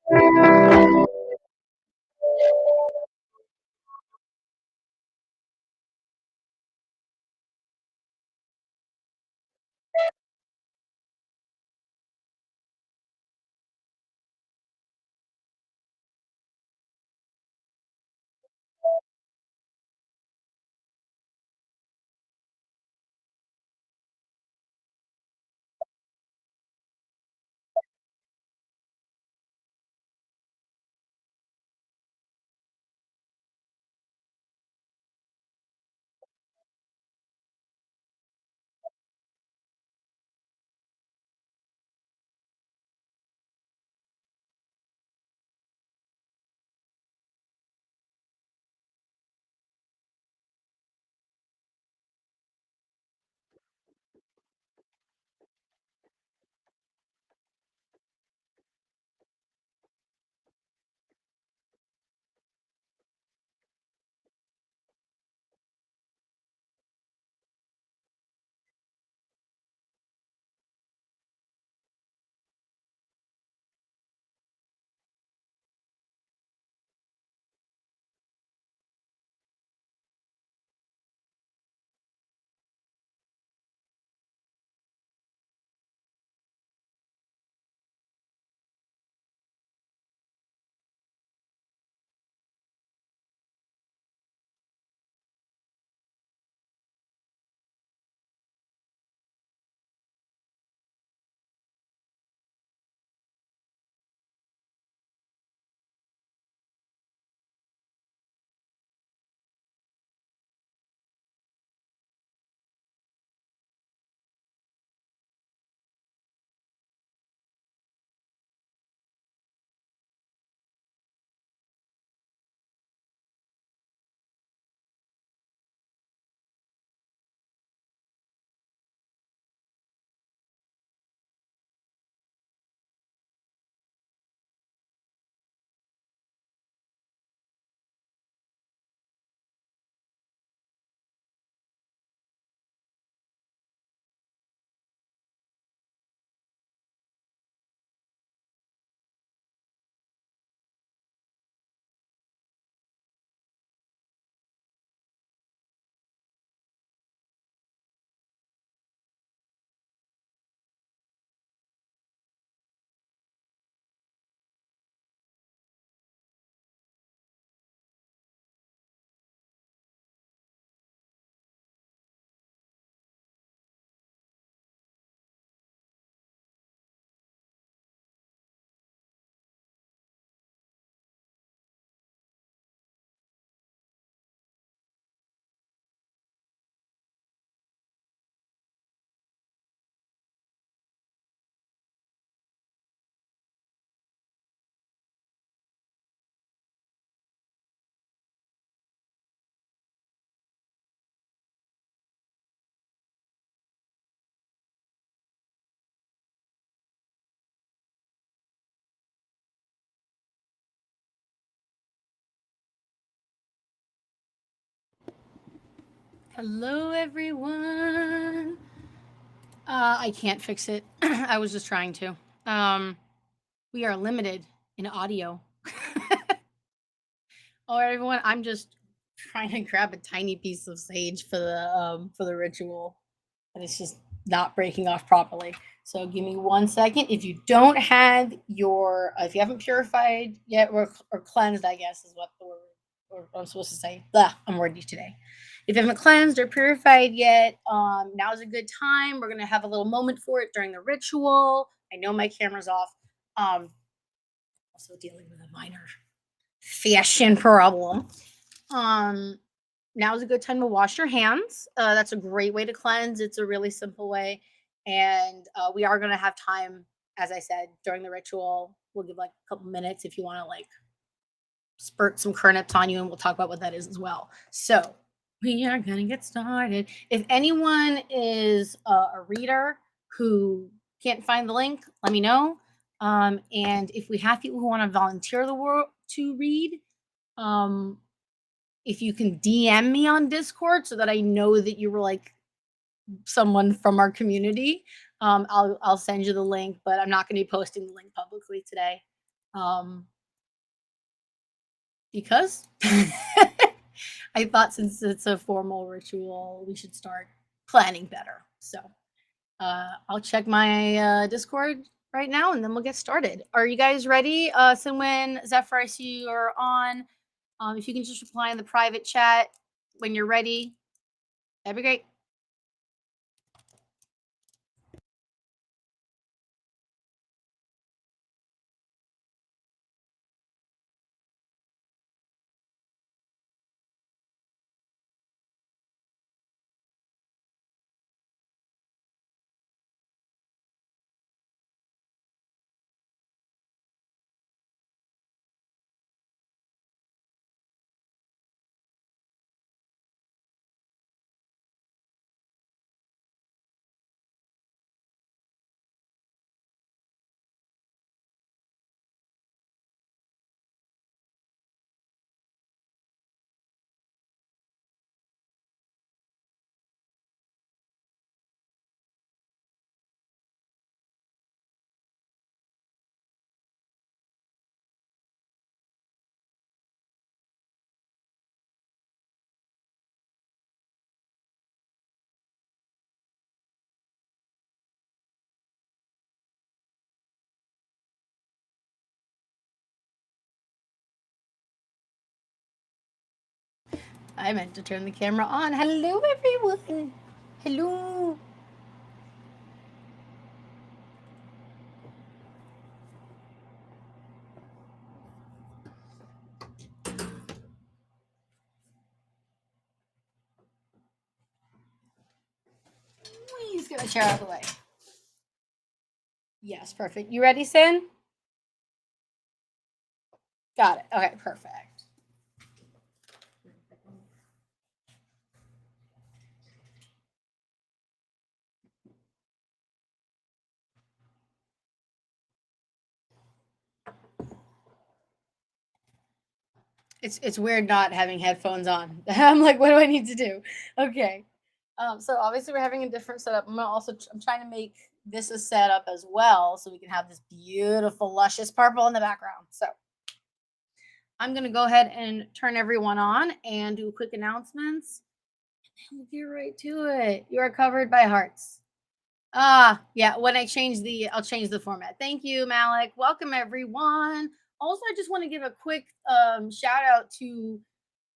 Hello, everyone. I can't fix it. I was just trying to. Um, we are limited in audio. Oh, everyone, I'm just trying to grab a tiny piece of sage for the ritual, and it's just not breaking off properly. So give me 1 second. If you don't have your, if you haven't purified yet or cleansed, I guess is what the word or I'm supposed to say. Blah, I'm wordy today. If you haven't cleansed or purified yet, now's a good time. We're gonna have a little moment for it during the ritual. I know my camera's off. Also dealing with a minor fashion problem. Um, Now is a good time to wash your hands. That's a great way to cleanse. It's a really simple way. And we are going to have time, as I said, during the ritual. We'll give like a couple minutes if you want to like spurt some currents on you, and we'll talk about what that is as well. So we are going to get started. If anyone is a reader who can't find the link, let me know. And if we have people who want to volunteer the world to read, um, if you can DM me on Discord so that I know that you were like someone from our community, I'll send you the link, but I'm not going to be posting the link publicly today. Because I thought since it's a formal ritual, we should start planning better. So I'll check my Discord right now and then we'll get started. Are you guys ready? So when Zephyr, I see you are on. If you can just reply in the private chat when you're ready, that'd be great. I meant to turn the camera on. Hello, everyone. Hello. Please get my chair out of the way. Yes, perfect. You ready, Sin? Got it. Okay, perfect. It's weird not having headphones on. I'm like, what do I need to do? Okay. So obviously we're having a different setup. I'm trying to make this a setup as well, so we can have this beautiful, luscious purple in the background. So I'm gonna go ahead and turn everyone on and do quick announcements. And we'll get right to it. You are covered by hearts. Yeah. When I'll change the format. Thank you, Malik. Welcome everyone. Also, I just want to give a quick shout out to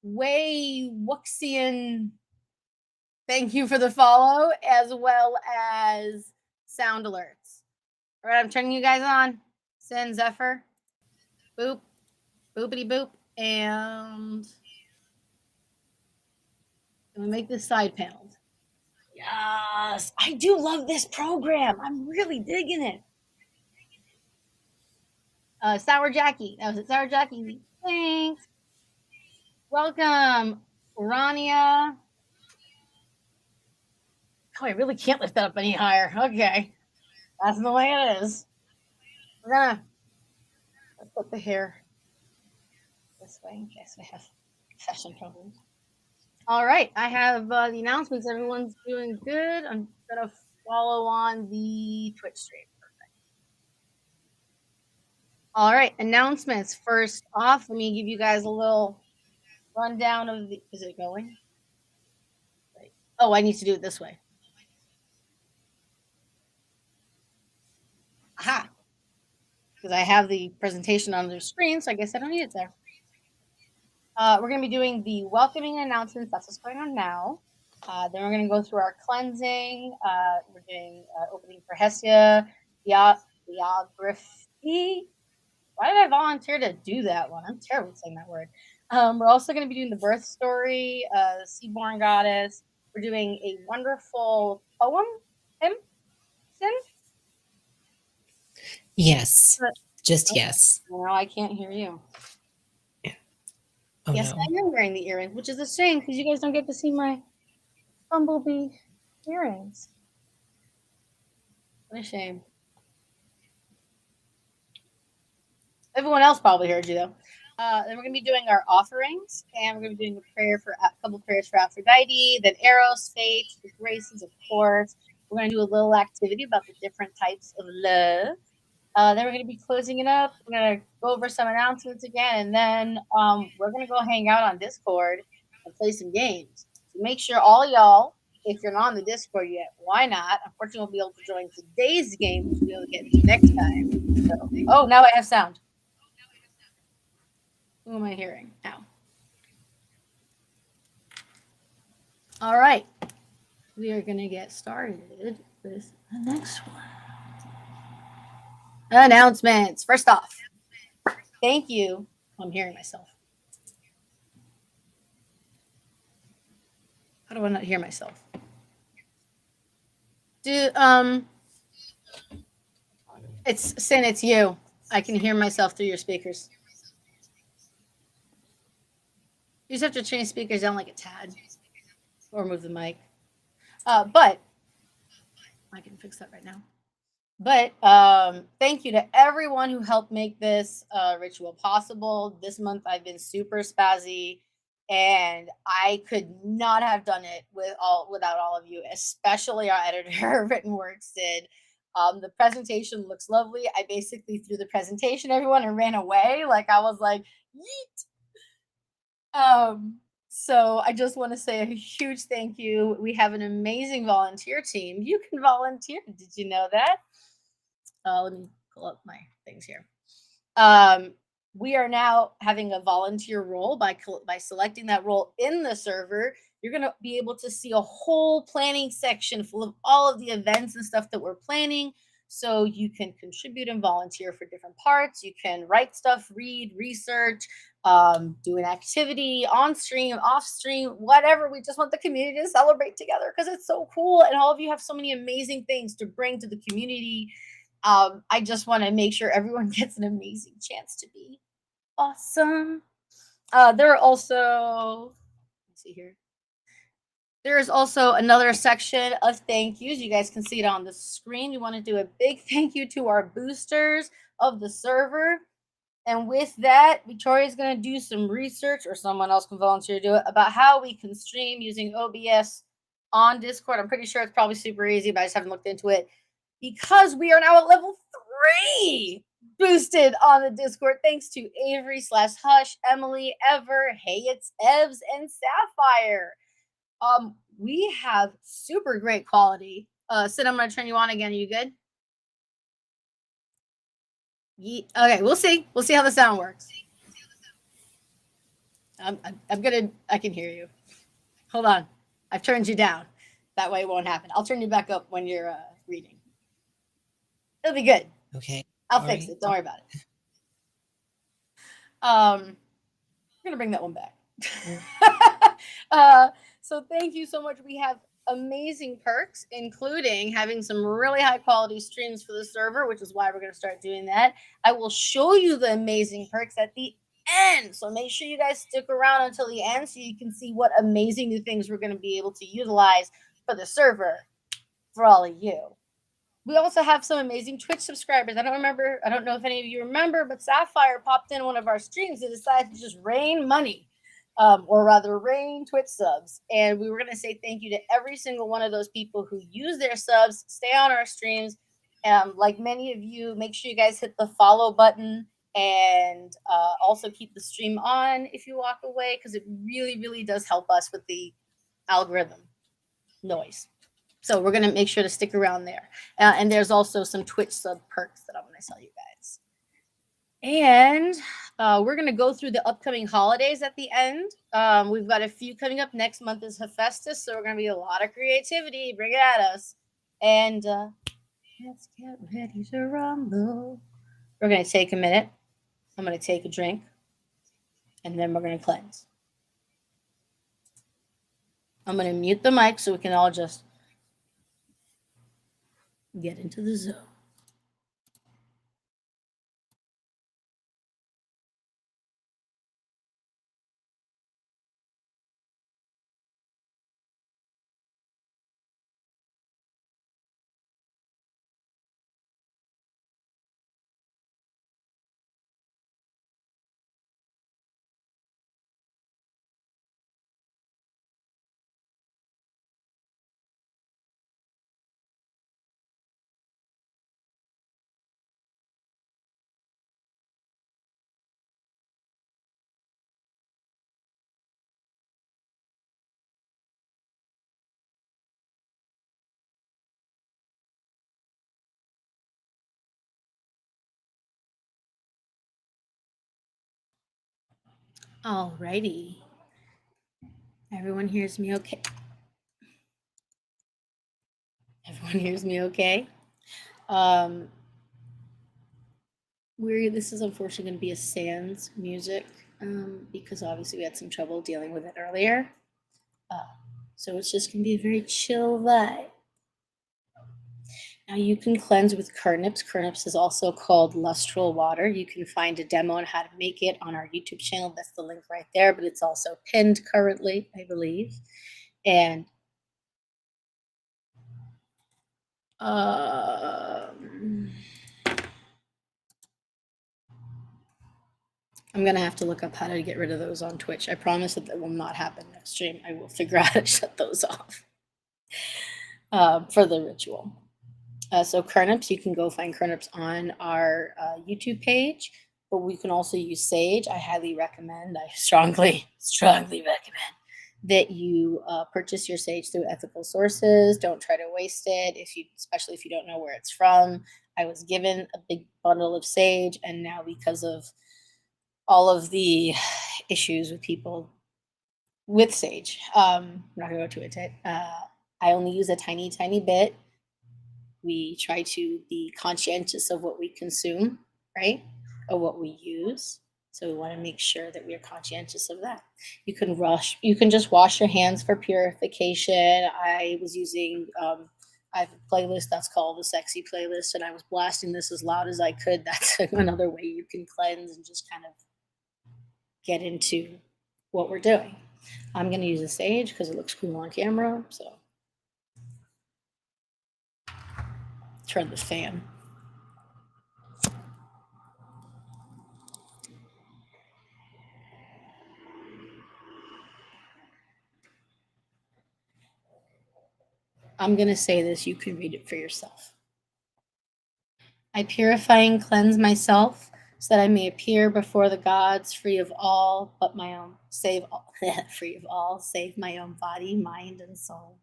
Way Wuxian. Thank you for the follow, as well as sound alerts. All right, I'm turning you guys on. Send Zephyr. Boop. Boopity boop. And I'm gonna make this side paneled. Yes, I do love this program. I'm really digging it. Sour Jackie. That was it. Sour Jackie. Thanks. Welcome, Rania. Oh, I really can't lift that up any higher. Okay. That's the way it is. Let's put the hair this way in case we have session problems. All right. I have the announcements. Everyone's doing good. I'm going to follow on the Twitch stream. Perfect. All right. Announcements. First off, let me give you guys a little rundown of the. Is it going? Right. Oh, I need to do it this way. Aha. Because I have the presentation on the screen, so I guess I don't need it there. We're going to be doing the welcoming announcements. That's what's going on now. Then we're going to go through our cleansing. We're doing opening for Hestia, biography. Why did I volunteer to do that one? I'm terrible at saying that word. We're also going to be doing the birth story, Seaborn Goddess. We're doing a wonderful poem. Sin? Yes. Just yes. No, I can't hear you. Oh, yes, no. I am wearing the earrings, which is a shame because you guys don't get to see my bumblebee earrings. What a shame. Everyone else probably heard you though. Then we're going to be doing our offerings, and we're going to be doing a couple prayers for Aphrodite, then Eros, Fate, the Graces, of course. We're going to do a little activity about the different types of love. Then we're going to be closing it up. We're going to go over some announcements again, and then we're going to go hang out on Discord and play some games. So make sure all y'all, if you're not on the Discord yet, why not? Unfortunately, we'll be able to join today's game, which we'll get into next time. So, oh, now I have sound. Who am I hearing now? All right. We are going to get started with the next one. Announcements. First off, thank you. I'm hearing myself. How do I not hear myself? It's Sin, it's you. I can hear myself through your speakers. You just have to change speakers down like a tad or move the mic. But I can fix that right now. But thank you to everyone who helped make this ritual possible. This month I've been super spazzy, and I could not have done it without all of you, especially our editor, Written Works did. The presentation looks lovely. I basically threw the presentation everyone and ran away. Like I was like, yeet. So I just want to say a huge thank you. We have an amazing volunteer team. You can volunteer. Did you know that? Let me pull up my things here. We are now having a volunteer role by selecting that role in the server. You're going to be able to see a whole planning section full of all of the events and stuff that we're planning. So you can contribute and volunteer for different parts. You can write stuff, read, research, do an activity on stream, off stream, whatever. We just want the community to celebrate together because it's so cool. And all of you have so many amazing things to bring to the community. I just want to make sure everyone gets an amazing chance to be awesome. There are also, let's see here. There is also another section of thank yous. You guys can see it on the screen. We want to do a big thank you to our boosters of the server. And with that, Victoria is going to do some research, or someone else can volunteer to do it, about how we can stream using OBS on Discord. I'm pretty sure it's probably super easy, but I just haven't looked into it. Because we are now at level 3 boosted on the Discord, thanks to Avery/Hush, Emily, Ever, Hey It's Evs, and Sapphire. We have super great quality. Sid, I'm gonna turn you on again. Are you good? Okay, we'll see. We'll see how the sound works. I can hear you. Hold on. I've turned you down. That way it won't happen. I'll turn you back up when you're reading. It'll be good. Okay. I'll fix it. Don't worry about it. I'm gonna bring that one back. So thank you so much. We have amazing perks, including having some really high quality streams for the server, which is why we're going to start doing that. I will show you the amazing perks at the end. So make sure you guys stick around until the end so you can see what amazing new things we're going to be able to utilize for the server for all of you. We also have some amazing Twitch subscribers. I don't know if any of you remember, but Sapphire popped in one of our streams and decided to just rain money. Or rather rain Twitch subs. And we were going to say thank you to every single one of those people who use their subs, stay on our streams. Like many of you, make sure you guys hit the follow button and also keep the stream on if you walk away, because it really, really does help us with the algorithm noise. So we're going to make sure to stick around there. And there's also some Twitch sub perks that I'm going to tell you guys. And we're going to go through the upcoming holidays at the end. We've got a few coming up. Next month is Hephaestus, so we're going to be a lot of creativity. Bring it at us. And let's get ready to rumble. We're going to take a minute. I'm going to take a drink. And then we're going to cleanse. I'm going to mute the mic so we can all just get into the zone. Alrighty. Everyone hears me okay? Everyone hears me okay? Um, this is unfortunately going to be a sans music because obviously we had some trouble dealing with it earlier. Uh, so it's just going to be a very chill vibe. Now you can cleanse with Kernips. Kernips is also called lustral water. You can find a demo on how to make it on our YouTube channel. That's the link right there, but it's also pinned currently, I believe. And I'm gonna have to look up how to get rid of those on Twitch. I promise that will not happen next stream. I will figure out how to shut those off for the ritual. So Kernips, you can go find Kernips on our YouTube page, but we can also use Sage. I highly recommend, I strongly recommend that you purchase your Sage through ethical sources. Don't try to waste it, especially if you don't know where it's from. I was given a big bundle of Sage, and now because of all of the issues with people with Sage, I'm not gonna go to it. I only use a tiny bit. We try to be conscientious of what we consume, right? Or what we use. So we want to make sure that we are conscientious of that. You can just wash your hands for purification. I was using I have a playlist that's called the Sexy Playlist, and I was blasting this as loud as I could. That's another way you can cleanse and just kind of get into what we're doing. I'm going to use a sage because it looks cool on camera. So turn the fan. I'm going to say this. You can read it for yourself. I purify and cleanse myself so that I may appear before the gods free of all but my own, free of all, save my own body, mind, and soul.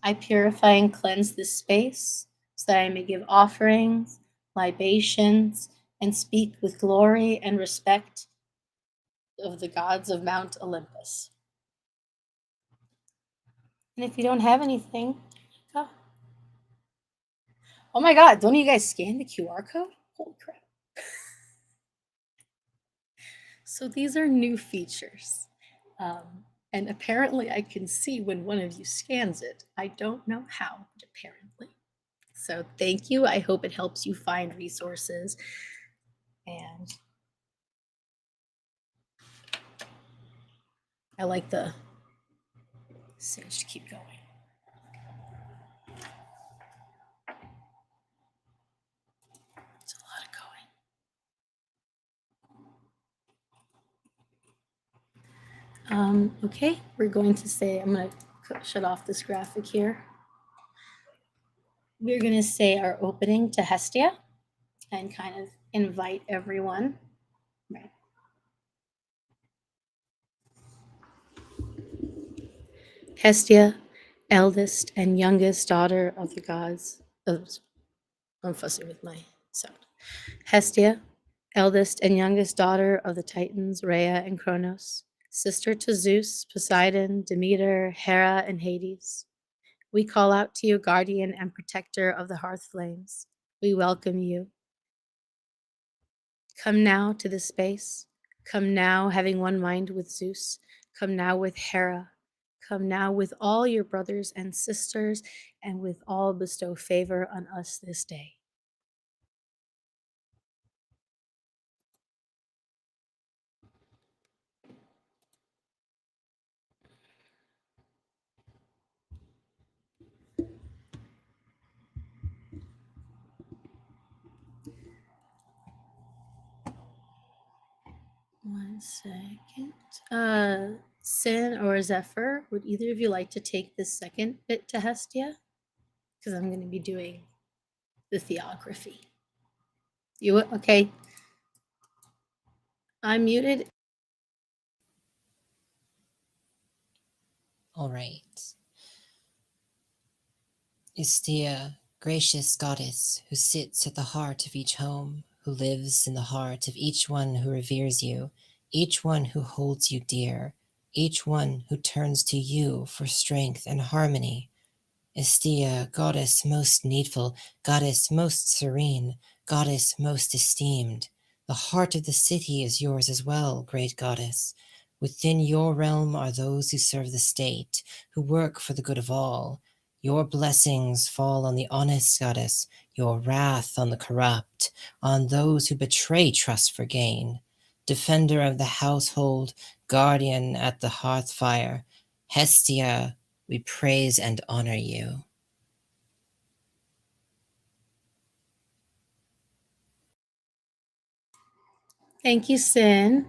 I purify and cleanse this space so that I may give offerings, libations, and speak with glory and respect of the gods of Mount Olympus. And if you don't have anything, go. Oh my God, don't you guys scan the QR code? Holy crap. So these are new features. And apparently I can see when one of you scans it. I don't know how, but apparently. So thank you. I hope it helps you find resources. And I like the sage to keep going. It's a lot of going. Okay, we're going to say, I'm going to shut off this graphic here. We're going to say our opening to Hestia and kind of invite everyone. Right. Hestia, eldest and youngest daughter of the gods. I'm fussing with my sound. Hestia, eldest and youngest daughter of the Titans, Rhea and Kronos, sister to Zeus, Poseidon, Demeter, Hera, and Hades. We call out to you, guardian and protector of the hearth flames. We welcome you. Come now to this space. Come now, having one mind with Zeus. Come now with Hera. Come now with all your brothers and sisters, and with all bestow favor on us this day. One second. Sin or Zephyr, would either of you like to take this second bit to Hestia? Because I'm going to be doing the theography. You okay? I'm muted. All right. Istia, gracious goddess, who sits at the heart of each home, who lives in the heart of each one who reveres you, each one who holds you dear, each one who turns to you for strength and harmony. Estia, goddess most needful, goddess most serene, goddess most esteemed. The heart of the city is yours as well, great goddess. Within your realm are those who serve the state, who work for the good of all. Your blessings fall on the honest, goddess, your wrath on the corrupt, on those who betray trust for gain. Defender of the household, guardian at the hearth fire, Hestia, we praise and honor you. Thank you, Sin.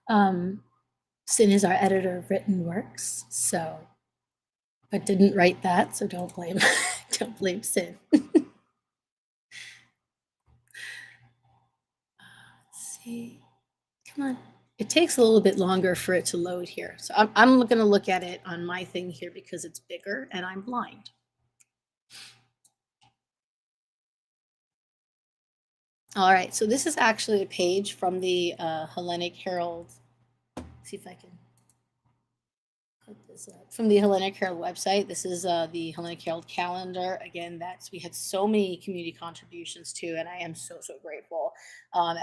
Sin is our editor of written works, but didn't write that, so don't blame don't blame Sin. Let's see. Come on. It takes a little bit longer for it to load here. So I'm going to look at it on my thing here because it's bigger and I'm blind. All right, so this is actually a page from the Hellenic Herald. Let's see if I can put this up. From the Hellenic Herald website. This is the Hellenic Herald calendar. Again, we had so many community contributions to, and I am so grateful,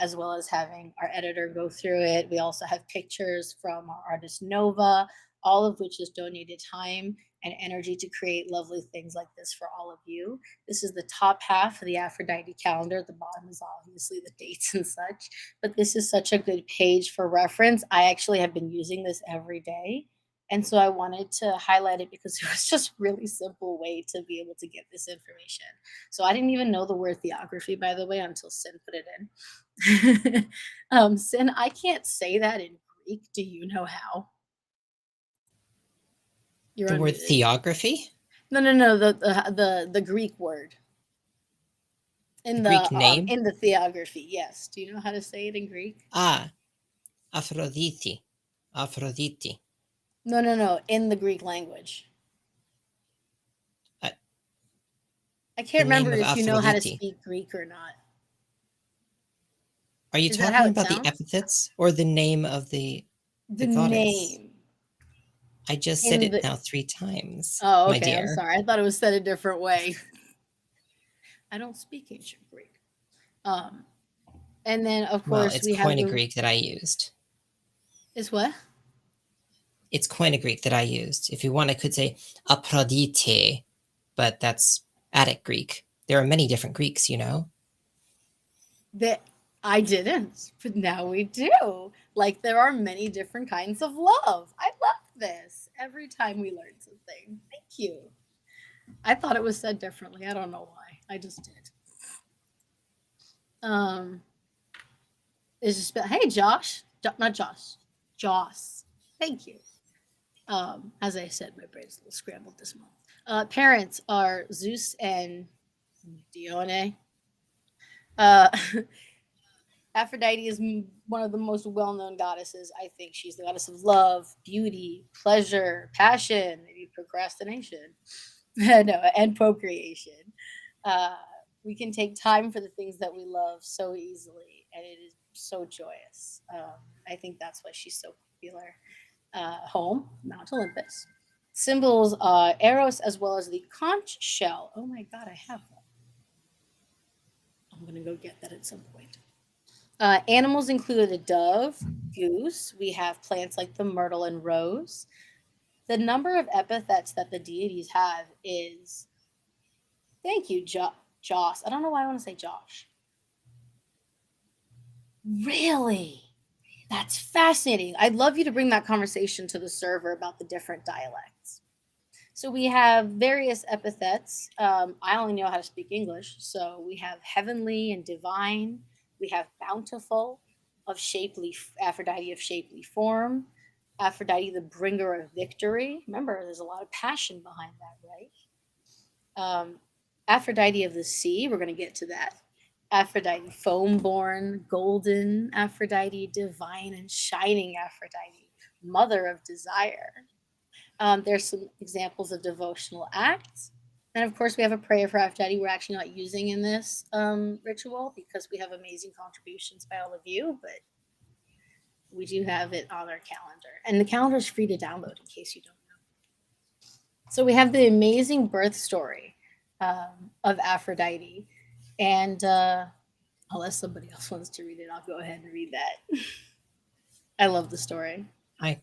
as well as having our editor go through it. We also have pictures from our artist Nova, all of which has donated time and energy to create lovely things like this for all of you. This is the top half of the Aphrodite calendar. The bottom is obviously the dates and such, but this is such a good page for reference. I actually have been using this every day. And so I wanted to highlight it because it was just a really simple way to be able to get this information. So I didn't even know the word theography, by the way, until Sin put it in. Sin, I can't say that in Greek. Do you know how? You're the word theography? No. The Greek word. The Greek name? In the theography, yes. Do you know how to say it in Greek? Aphrodite. Aphrodite. No. In the Greek language. I can't remember if you know how to speak Greek or not. Are you talking about the epithets or the name of the goddess? Name. I just said it now 3 times. Oh, okay. I'm sorry. I thought it was said a different way. I don't speak ancient Greek. And then, of course, it's Koine Greek that I used. Is what? It's Koine Greek that I used. If you want, I could say Aphrodite, but that's Attic Greek. There are many different Greeks, you know. That I didn't, but now we do. Like, there are many different kinds of love. I love this. Every time we learn something. Thank you. I thought it was said differently. I don't know why. I just did. It's just, hey, Josh. Not Josh. Joss. Thank you. As I said, my brain's a little scrambled this month. Parents are Zeus and Dione. Aphrodite is one of the most well-known goddesses. I think she's the goddess of love, beauty, pleasure, passion, maybe procrastination, and procreation. We can take time for the things that we love so easily, and it is so joyous. I think that's why she's so popular. Home, Mount Olympus. Symbols Eros as well as the conch shell. Oh my God, I have that. I'm going to go get that at some point. Animals include a dove, goose. We have plants like the myrtle and rose. The number of epithets that the deities have is, thank you, Joss. I don't know why I want to say Josh. Really? That's fascinating. I'd love you to bring that conversation to the server about the different dialects. So we have various epithets. I only know how to speak English. So we have heavenly and divine. We have bountiful, of shapely, Aphrodite of shapely form. Aphrodite, the bringer of victory. Remember, there's a lot of passion behind that, right? Aphrodite of the sea. We're going to get to that. Aphrodite, foam-born, golden Aphrodite, divine and shining Aphrodite, mother of desire. There's some examples of devotional acts. And of course, we have a prayer for Aphrodite we're actually not using in this ritual because we have amazing contributions by all of you. But We do have it on our calendar, and the calendar is free to download in case you don't know. So we have the amazing birth story of Aphrodite, and unless somebody else wants to read it, I'll go ahead and read that. I love the story. I,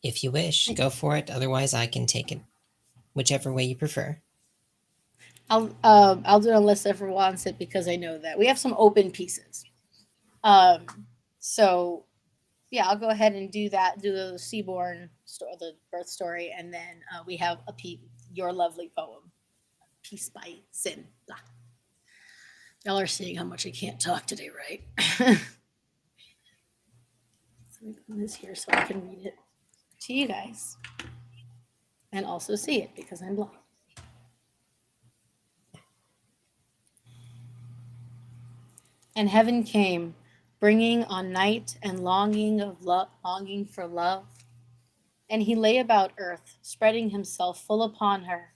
if you wish, go for it. Otherwise, I can take it, whichever way you prefer. I'll do it unless everyone wants it because I know that we have some open pieces. Um, so yeah, I'll go ahead and do that. Do the Seaborn story, the birth story, and then we have your lovely poem, Peace by Sin. Blah. Y'all are seeing how much I can't talk today, right? Let me put this here so I can read it to you guys and also see it because I'm blind. And heaven came, bringing on night and longing for love. And he lay about earth, spreading himself full upon her.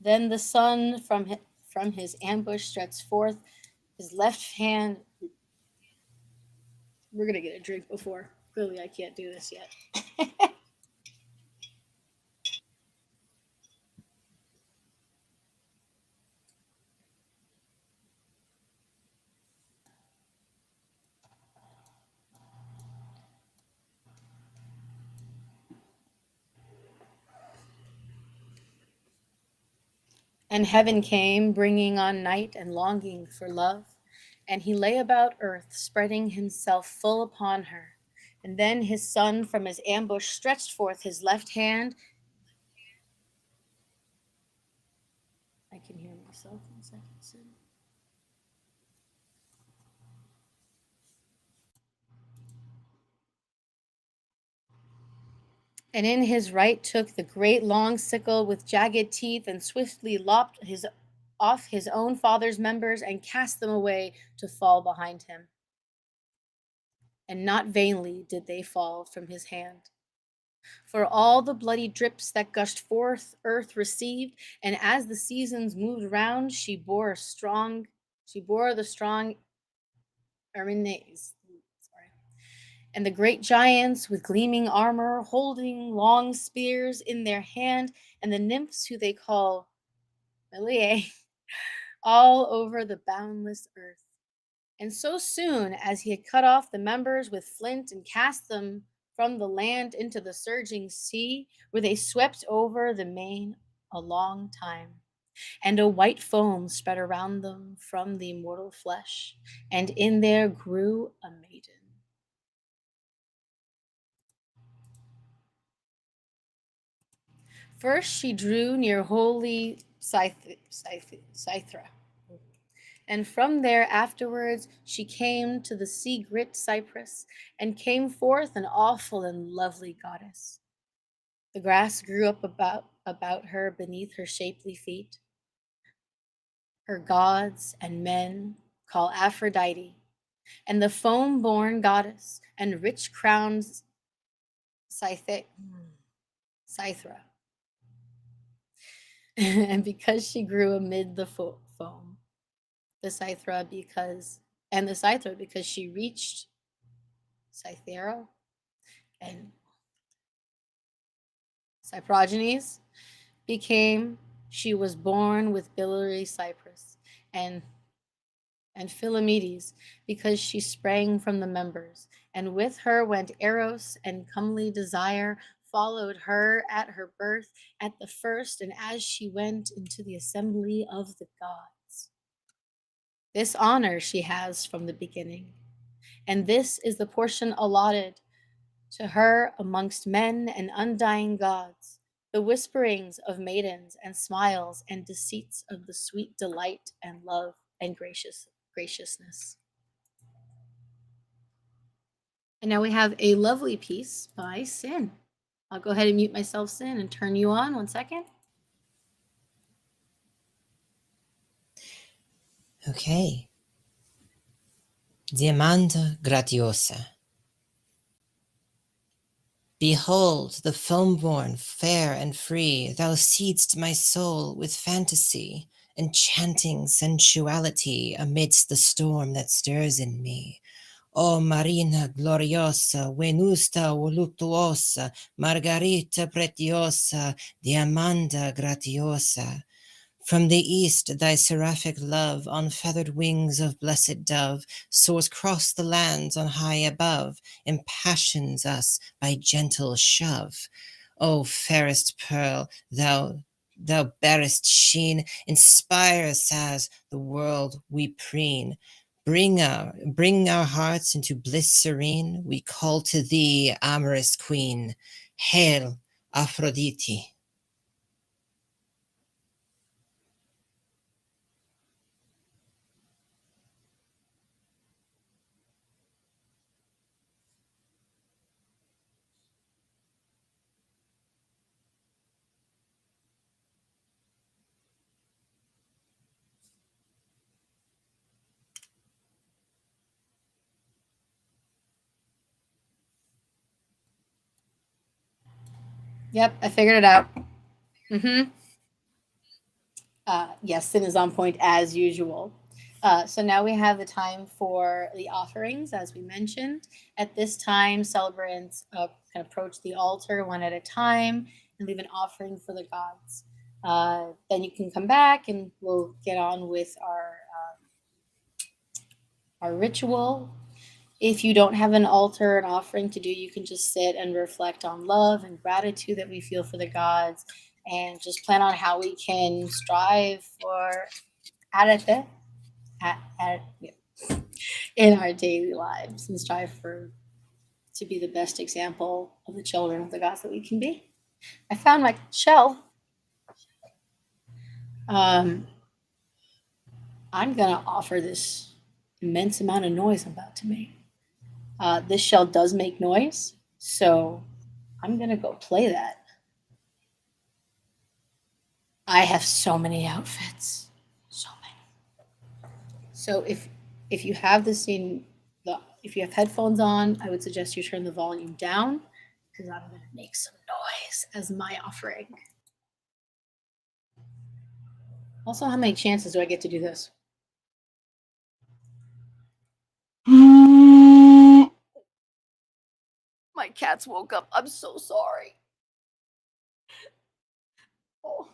Then the sun from his ambush stretched forth his left hand. We're gonna get a drink before. Clearly, I can't do this yet. And heaven came, bringing on night and longing for love. And he lay about earth, spreading himself full upon her. And then his son from his ambush stretched forth his left hand. I can hear myself in a second soon. And in his right took the great long sickle with jagged teeth and swiftly lopped off his own father's members and cast them away to fall behind him. And not vainly did they fall from his hand. For all the bloody drips that gushed forth earth received, and as the seasons moved round, she bore the strong Erminates, and the great giants with gleaming armor, holding long spears in their hand, and the nymphs who they call Melie, all over the boundless earth. And so soon as he had cut off the members with flint and cast them from the land into the surging sea, where they swept over the main a long time, and a white foam spread around them from the immortal flesh, and in there grew a maiden. First she drew near holy Scythra, and from there afterwards she came to the sea-grit cypress, and came forth an awful and lovely goddess. The grass grew up about her beneath her shapely feet. Her gods and men call Aphrodite, and the foam-born goddess and rich-crowned Scythra. And because she grew amid the foam, the Scythra because she reached Cythera and Cyprogenes she was born with biliary cypress, and Philomedes, because she sprang from the members, and with her went Eros, and comely Desire followed her at her birth at the first, and as she went into the assembly of the gods. This honor she has from the beginning, and this is the portion allotted to her amongst men and undying gods, the whisperings of maidens and smiles and deceits of the sweet delight and love and graciousness. And now we have a lovely piece by Sin. I'll go ahead and mute myself, Sin, and turn you on. 1 second. Okay. Diamanta gratiosa. Behold, the foam-born, fair and free, thou seedst my soul with fantasy, enchanting sensuality amidst the storm that stirs in me. O Marina gloriosa, Venusta voluptuosa, Margarita pretiosa, Diamanda gratiosa. From the east thy seraphic love, on feathered wings of blessed dove, soars cross the lands on high above, impassions us by gentle shove. O fairest pearl, thou bearest sheen, inspire us as the world we preen. Bring our hearts into bliss serene, we call to thee, amorous queen. Hail, Aphrodite. Yep, I figured it out. Mm-hmm. Yes, sin is on point as usual. So now we have the time for the offerings, as we mentioned. At this time, celebrants can approach the altar one at a time and leave an offering for the gods. Then you can come back and we'll get on with our ritual. If you don't have an altar, an offering to do, you can just sit and reflect on love and gratitude that we feel for the gods and just plan on how we can strive for arete yeah, in our daily lives and strive for to be the best example of the children of the gods that we can be. I found my shell. Um, I'm gonna offer this immense amount of noise I'm about to make. This shell does make noise, so I'm gonna go play that. I have so many outfits, so many. So if you have this in the if you have headphones on, I would suggest you turn the volume down because I'm gonna make some noise as my offering. Also, how many chances do I get to do this? My cats woke up. I'm so sorry. Oh.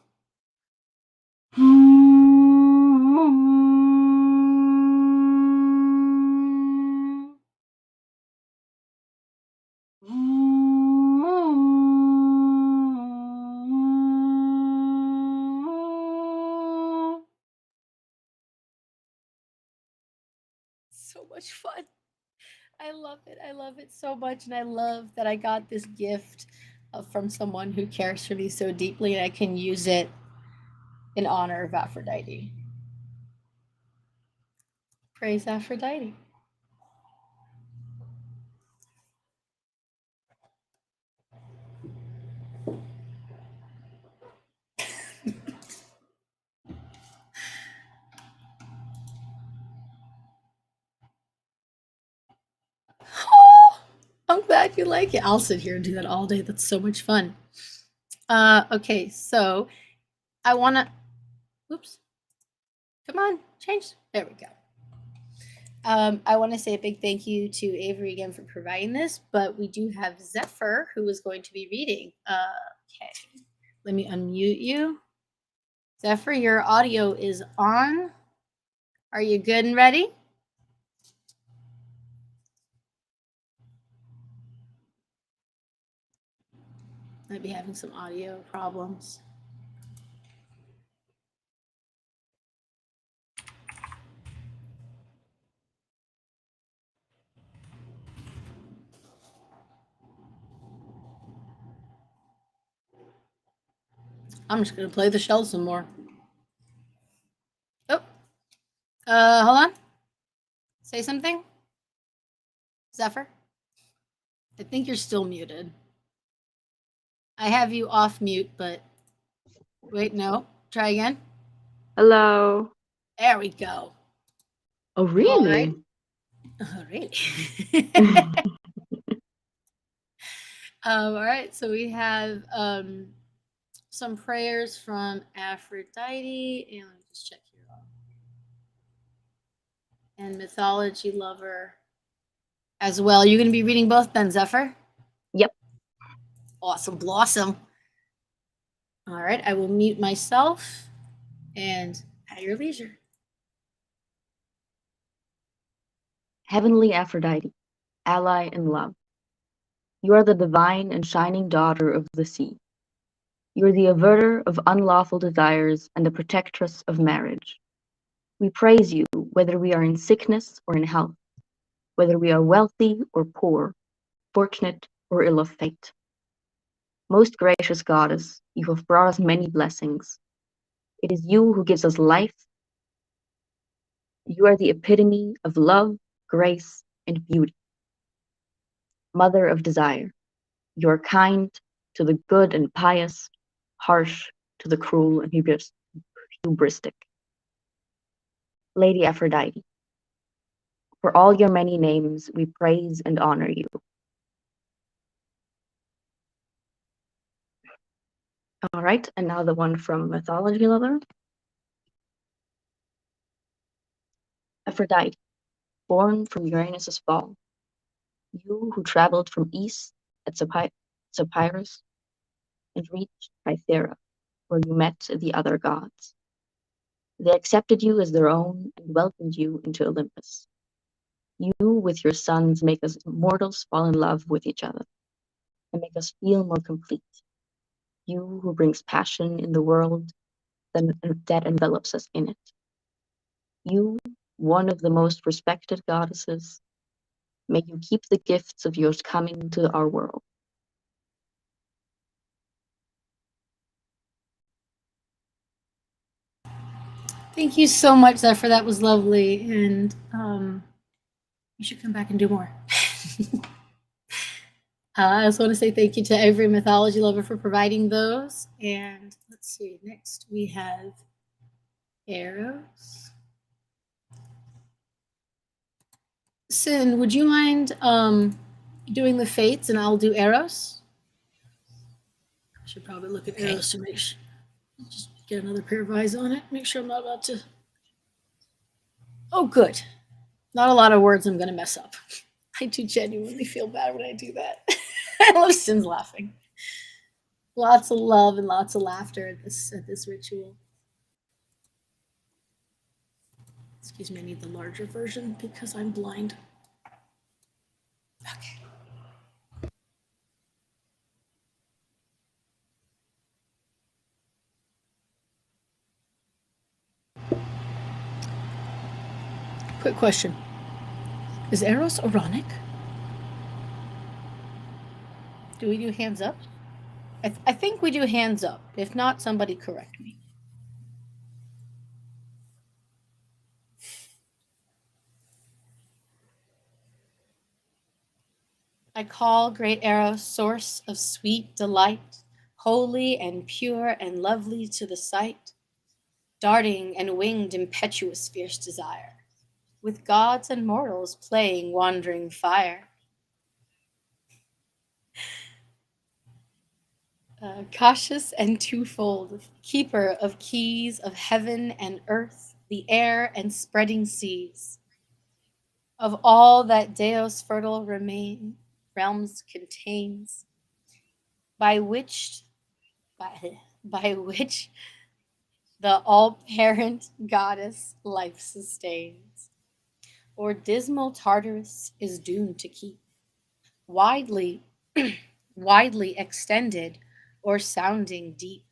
So much fun. I love it. I love it so much. And I love that I got this gift from someone who cares for me so deeply and I can use it in honor of Aphrodite. Praise Aphrodite. Oh, I'm glad you like it. I'll sit here and do that all day. That's so much fun. Okay, so I want to. Oops. Come on, change. There we go. I want to say a big thank you to Avery again for providing this, but we do have Zephyr who is going to be reading. Okay, let me unmute you. Zephyr, your audio is on. Are you good and ready? Might be having some audio problems. I'm just gonna play the shell some more. Oh, hold on. Say something, Zephyr. I think you're still muted. I have you off mute, but wait, no. Try again. Hello. There we go. Oh, All right. really? Oh, really? All right. So we have some prayers from Aphrodite, and let me just check here. And mythology lover. as well. You're going to be reading both then, Zephyr? Yep. Awesome blossom. All right, I will mute myself and at your leisure. Heavenly Aphrodite, ally in love. You are the divine and shining daughter of the sea. You are the averter of unlawful desires and the protectress of marriage. We praise you whether we are in sickness or in health, whether we are wealthy or poor, fortunate or ill of fate. Most gracious goddess, you have brought us many blessings. It is you who gives us life. You are the epitome of love, grace, and beauty. Mother of desire, you are kind to the good and pious, harsh to the cruel and hubristic. Lady Aphrodite, for all your many names, we praise and honor you. All right, and now the one from Mythology Lover. Aphrodite, born from Uranus's fall, you who traveled from east at Sapphirus and reached Kythera, where you met the other gods. They accepted you as their own and welcomed you into Olympus. You, with your sons, make us mortals fall in love with each other and make us feel more complete. You who brings passion in the world that envelops us in it. You, one of the most respected goddesses, may you keep the gifts of yours coming to our world. Thank you so much, Zephyr. That was lovely. And you should come back and do more. I also want to say thank you to every mythology lover for providing those. And let's see, next we have Eros. Sin, would you mind doing the fates and I'll do Eros? I should probably look at Okay. Eros to make sure. Just get another pair of eyes on it. Make sure I'm not about to. Oh, good. Not a lot of words I'm going to mess up. I do genuinely feel bad when I do that. I love Sin's laughing. Lots of love and lots of laughter at this ritual. Excuse me, I need the larger version because I'm blind. Okay. Quick question. Is Eros Oronic? Do we do hands up? I think we do hands up. If not, somebody correct me. I call great Eros, source of sweet delight, holy and pure and lovely to the sight, darting and winged impetuous fierce desire, with gods and mortals playing wandering fire. Cautious and twofold, keeper of keys of heaven and earth, the air and spreading seas, of all that Deos fertile realms contains, by which the all-parent goddess life sustains, or dismal Tartarus is doomed to keep, widely extended or sounding deep.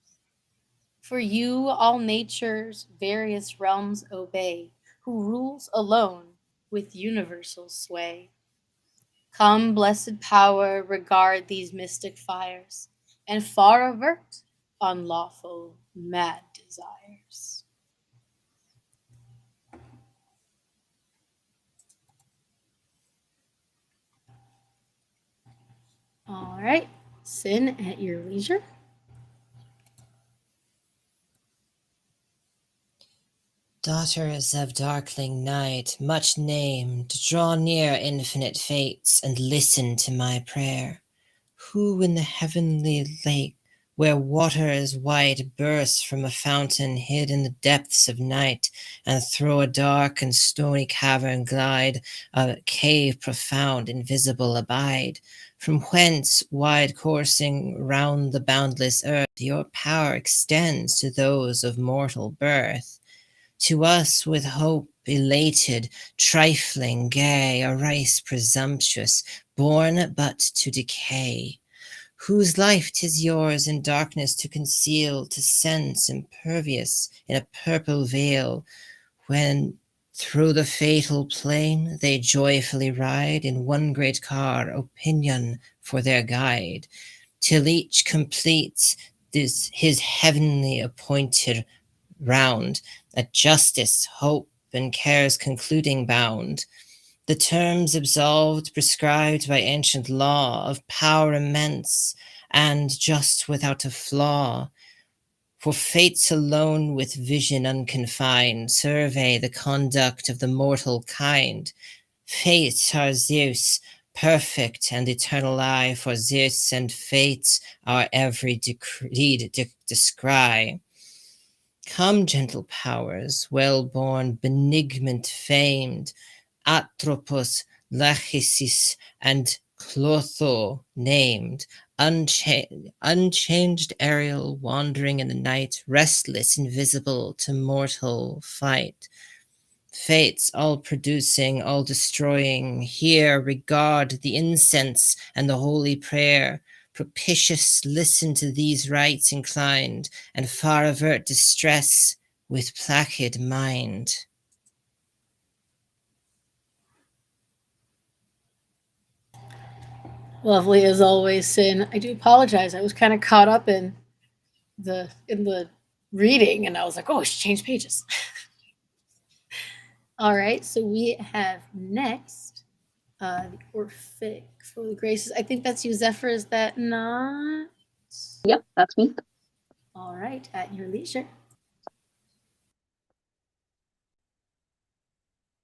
For you all nature's various realms obey, who rules alone with universal sway. Come, blessed power, regard these mystic fires, and far avert unlawful mad desires. All right, Sin at your leisure. Daughters of darkling night, much named, draw near infinite fates and listen to my prayer. Who in the heavenly lake where waters white burst from a fountain hid in the depths of night, and through a dark and stony cavern glide, a cave profound, invisible abide, from whence, wide coursing round the boundless earth, your power extends to those of mortal birth. To us with hope elated, trifling, gay, a race presumptuous, born but to decay, whose life 'tis yours in darkness to conceal, to sense impervious in a purple veil, when through the fatal plain they joyfully ride in one great car, opinion for their guide, till each completes his heavenly appointed round, at justice, hope, and care's concluding bound. The terms absolved, prescribed by ancient law, of power immense, and just without a flaw. For fates alone with vision unconfined survey the conduct of the mortal kind. Fate our Zeus, perfect and eternal eye, for Zeus and fate our every decreed descry. Come, gentle powers, well-born, benignant famed, Atropos, Lachesis, and Clotho named, unchanged Ariel, wandering in the night, restless, invisible to mortal fight. Fates all producing, all destroying, here regard the incense and the holy prayer. Propitious, listen to these rites inclined, and far avert distress with placid mind. Lovely as always, Sin. I do apologize. I was kind of caught up in the reading, and I was like, "Oh, she changed pages." All right, so we have next the Orphic for the Graces. I think that's you, Zephyr. Is that not? Yep, that's me. All right, at your leisure.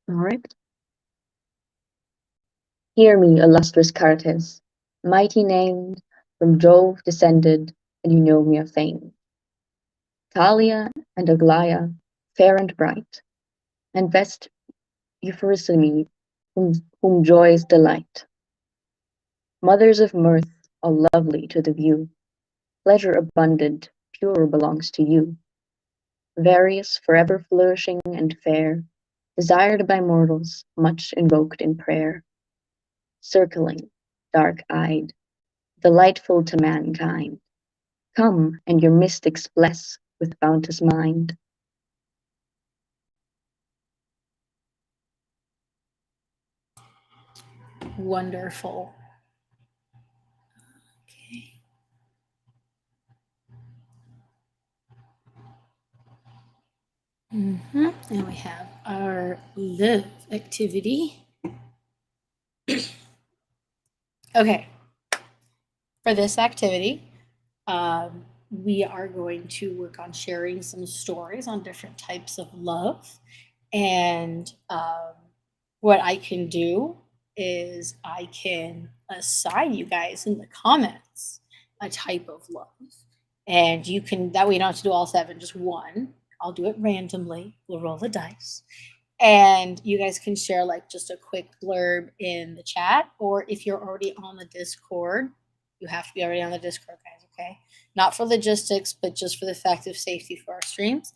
All right. Hear me, illustrious Cartes, mighty named, from Jove descended, and Eunomia famed. Thalia and Aglaia, fair and bright, and best Euphrosyne, whom joys delight. Mothers of mirth, all lovely to the view, pleasure abundant, pure belongs to you. Various, forever flourishing and fair, desired by mortals, much invoked in prayer. Circling, dark-eyed, delightful to mankind. Come and your mystics bless with bounteous mind. Wonderful. Okay. And we have our live activity. Okay. For this activity, we are going to work on sharing some stories on different types of love. And what I can do is I can assign you guys in the comments a type of love. And you can, that way you don't have to do all 7, just one. I'll do it randomly. We'll roll the dice. And you guys can share like just a quick blurb in the chat, or if you're already on the Discord, you have to be already on the Discord, guys, okay? Not for logistics, but just for the fact of safety for our streams.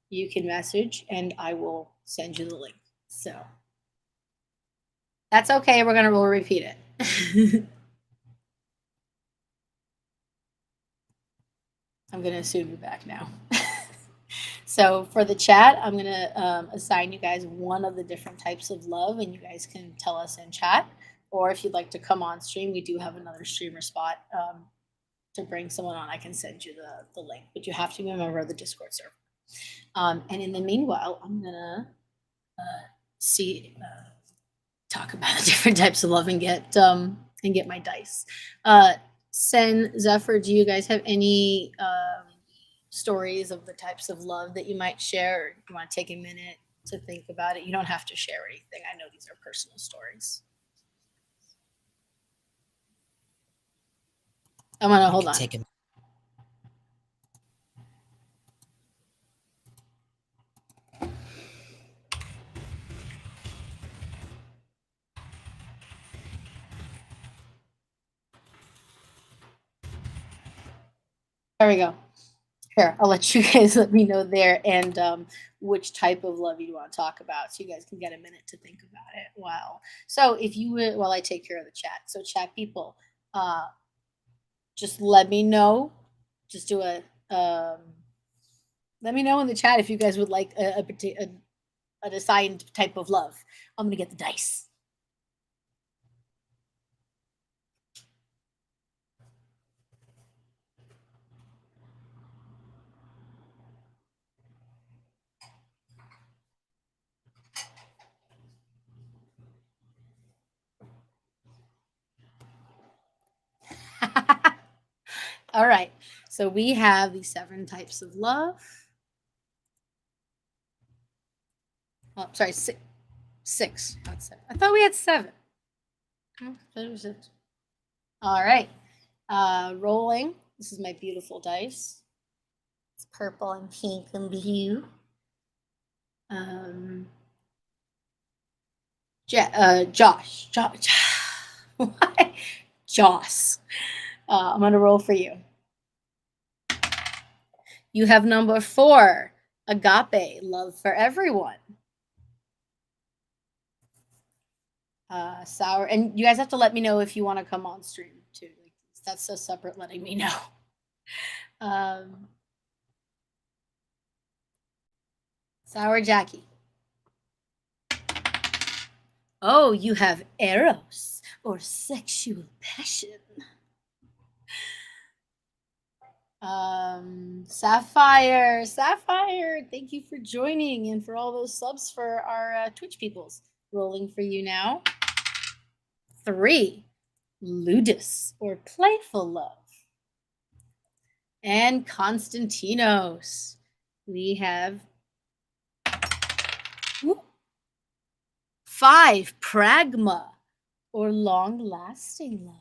You can message and I will send you the link. So that's okay. We'll repeat it. I'm going to assume you're back now. So for the chat, I'm going to assign you guys one of the different types of love, and you guys can tell us in chat. Or if you'd like to come on stream, we do have another streamer spot to bring someone on. I can send you the link, but you have to be a member of the Discord server. And in the meanwhile, I'm going to talk about the different types of love and get my dice. Sen, Zephyr, do you guys have any stories of the types of love that you might share? Or you want to take a minute to think about it? You don't have to share anything. I know these are personal stories. I'm gonna hold on. There we go. Here, I'll let you guys let me know there and which type of love you want to talk about, so you guys can get a minute to think about it. Wow. So if you would, while I take care of the chat, so chat people, uh, just let me know. Just do a let me know in the chat if you guys would like an assigned type of love. I'm gonna get the dice. All right. So we have the 7 types of love. Oh, sorry, six, not 7. I thought we had 7. Oh, that was it. All right. Rolling. This is my beautiful dice. It's purple and pink and blue. Josh. Why? Joss. I'm going to roll for you. You have number 4, agape, love for everyone. Sour, and you guys have to let me know if you want to come on stream too. That's so separate, letting me know. Sour Jackie. Oh, you have eros, or sexual passion. Sapphire, thank you for joining and for all those subs for our Twitch peoples. Rolling for you now. 3, ludus, or playful love. And Konstantinos, we have 5, pragma, or long-lasting love.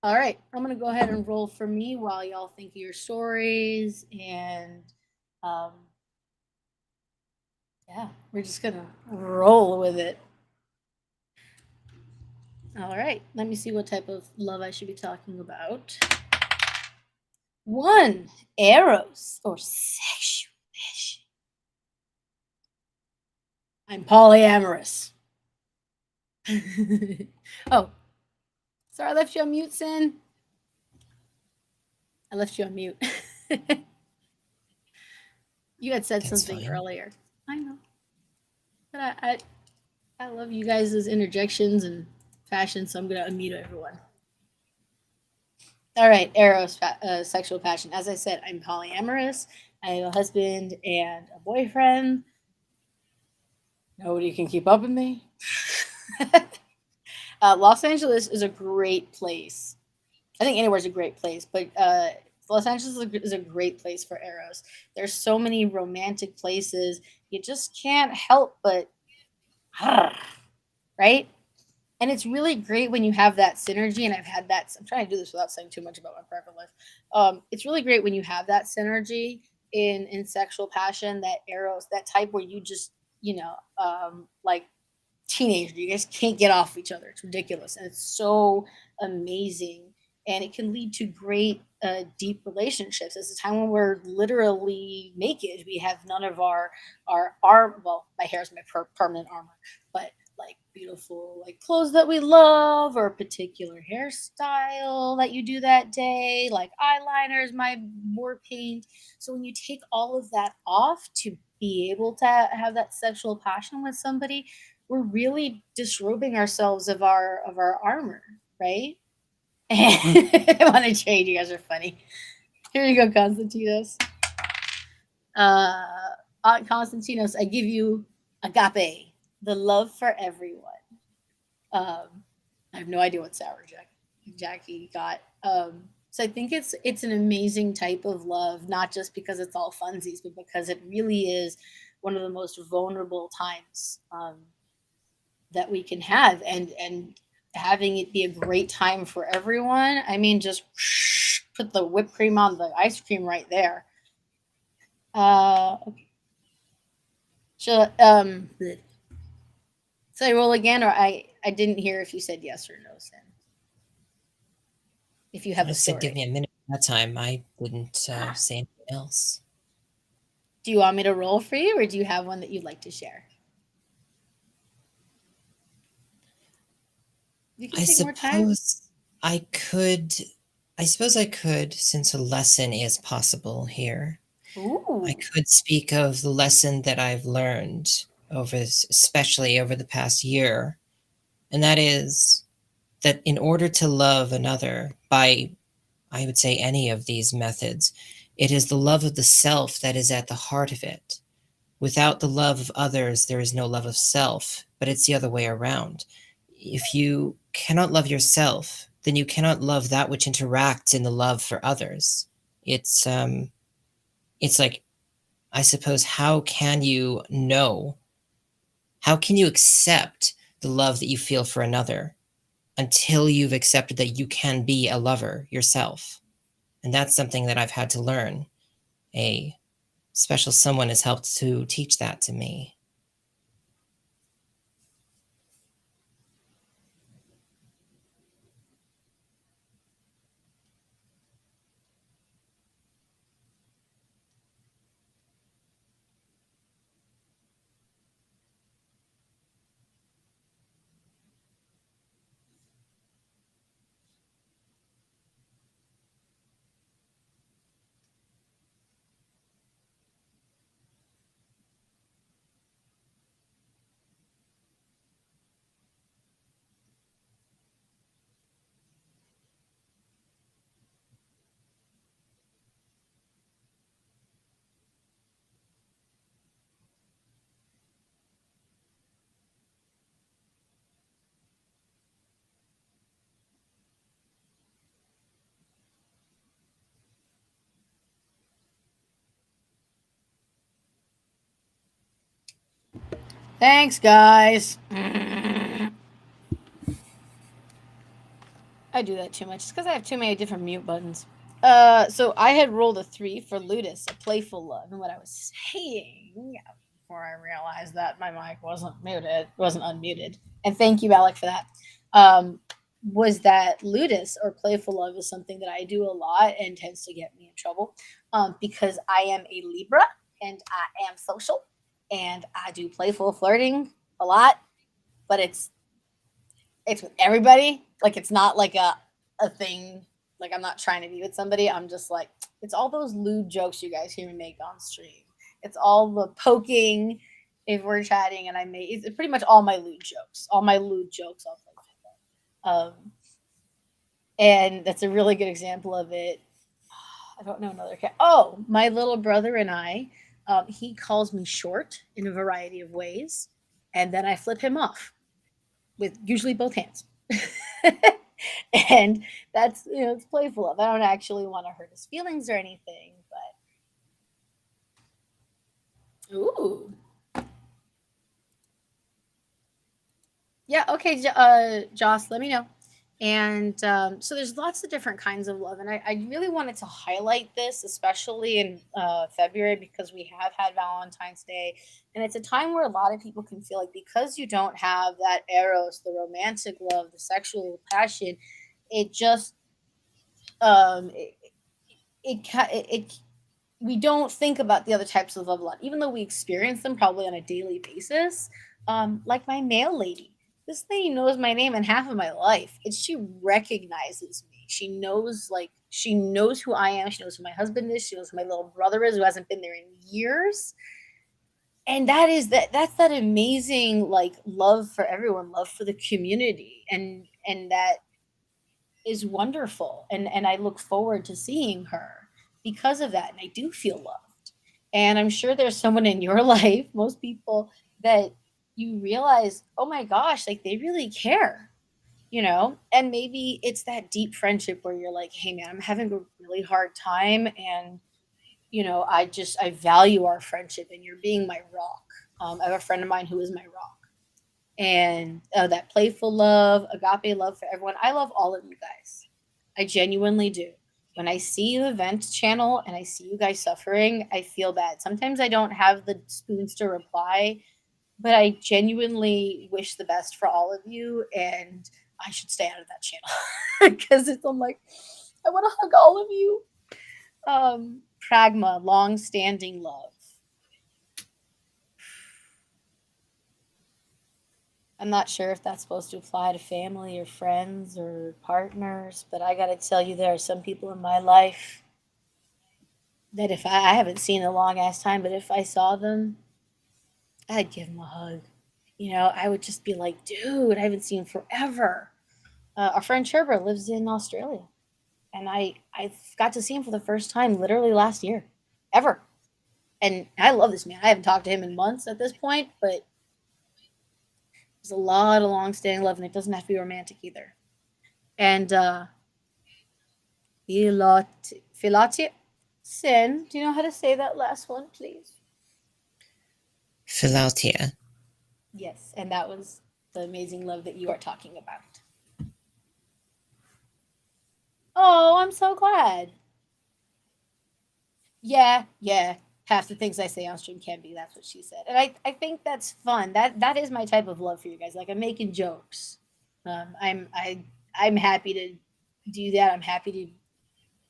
All right, I'm going to go ahead and roll for me while y'all think of your stories. And yeah, we're just going to roll with it. All right, let me see what type of love I should be talking about. 1, eros, or sexual passion. I'm polyamorous. Oh, sorry, I left you on mute, Sin. I left you on mute. You had said That's something fine. earlier. I know. But I love you guys' interjections and fashion, so I'm going to unmute everyone. All right, eros, sexual passion. As I said, I'm polyamorous. I have a husband and a boyfriend. Nobody can keep up with me. Los Angeles is a great place. I think anywhere's a great place, but Los Angeles is a great place for eros. There's so many romantic places. You just can't help but, right? And it's really great when you have that synergy. And I've had that. I'm trying to do this without saying too much about my private life. It's really great when you have that synergy in sexual passion, that eros, that type where you just, like teenager, you guys can't get off each other. It's ridiculous. And it's so amazing. And it can lead to great, deep relationships. It's a time when we're literally naked. We have none of our arm. Well, my hair is my permanent armor, but like beautiful like clothes that we love, or a particular hairstyle that you do that day, like eyeliners, my war paint. So when you take all of that off to be able to have that sexual passion with somebody, we're really disrobing ourselves of our armor, right? I want to change. You guys are funny. Here you go, Konstantinos. Konstantinos, I give you agape, the love for everyone. I have no idea what Sour Jackie got. So I think it's an amazing type of love, not just because it's all funsies, but because it really is one of the most vulnerable times that we can have, and having it be a great time for everyone. I mean, just put the whipped cream on the ice cream right there. Okay. Should bleh. Should I roll again, or I didn't hear if you said yes or no, Sin. If you have I a said, give story, me a minute that time. I didn't say anything else. do you want me to roll for you, or do you have one that you'd like to share? You can I take more time. suppose I could. I suppose I could, since a lesson is possible here. I Ooh. could speak of the lesson that I've learned especially over the past year, and that is that in order to love another by, I would say, any of these methods, it is the love of the self that is at the heart of it. Without the love of others, there is no love of self, but it's the other way around. If you cannot love yourself, then you cannot love that which interacts in the love for others. It's like, I suppose, how can you accept the love that you feel for another until you've accepted that you can be a lover yourself? And that's something that I've had to learn. A special someone has helped to teach that to me. Thanks, guys. I do that too much. It's because I have too many different mute buttons. So I had rolled a 3 for Ludus, a playful love, and what I was saying before I realized that my mic wasn't unmuted, and thank you, Alec, for that. Was that Ludus or playful love is something that I do a lot and tends to get me in trouble, because I am a Libra and I am social and I do playful flirting a lot, but it's with everybody. Like it's not like a thing. Like I'm not trying to be with somebody. I'm just like it's all those lewd jokes you guys hear me make on stream. It's all the poking if we're chatting, and I make it's pretty much all my lewd jokes. All my lewd jokes I'll play with. And that's a really good example of it. I don't know another cat. Oh, my little brother and I. He calls me short in a variety of ways, and then I flip him off with usually both hands. And that's it's playful love. I don't actually want to hurt his feelings or anything, but ooh, yeah, okay, Joss, let me know. And so there's lots of different kinds of love, and I really wanted to highlight this, especially in February, because we have had Valentine's Day, and it's a time where a lot of people can feel like because you don't have that eros, the romantic love, the sexual passion, it just um, it, it we don't think about the other types of love a lot, even though we experience them probably on a daily basis. Like my mail lady. This lady knows my name and half of my life. She recognizes me. She knows who I am. She knows who my husband is. She knows who my little brother is, who hasn't been there in years. And that's that amazing like love for everyone, love for the community, and that is wonderful. And I look forward to seeing her because of that. And I do feel loved. And I'm sure there's someone in your life, most people, that you realize, oh my gosh, like they really care, And maybe it's that deep friendship where you're like, hey man, I'm having a really hard time. And, I value our friendship and you're being my rock. I have a friend of mine who is my rock. And that playful love, agape love for everyone. I love all of you guys. I genuinely do. when I see the vent channel and I see you guys suffering, I feel bad. Sometimes I don't have the spoons to reply, but I genuinely wish the best for all of you, and I should stay out of that channel because I'm like, I want to hug all of you. Pragma, long-standing love. I'm not sure if that's supposed to apply to family or friends or partners, but I got to tell you, there are some people in my life that if I haven't seen in a long ass time, but if I saw them, I'd give them a hug. You know, I would just be like, dude, I haven't seen forever. Our friend Sherber lives in Australia, and I got to see him for the first time literally last year, ever. And I love this man. I haven't talked to him in months at this point, but there's a lot of long-standing love, and it doesn't have to be romantic either. And Philatia Sin, do you know how to say that last one, please? Philautia. Yes, and that was the amazing love that you are talking about. Oh, I'm so glad. Yeah. Half the things I say on stream can be. That's what she said, and I think that's fun. That is my type of love for you guys. Like, I'm making jokes. I'm happy to do that. I'm happy to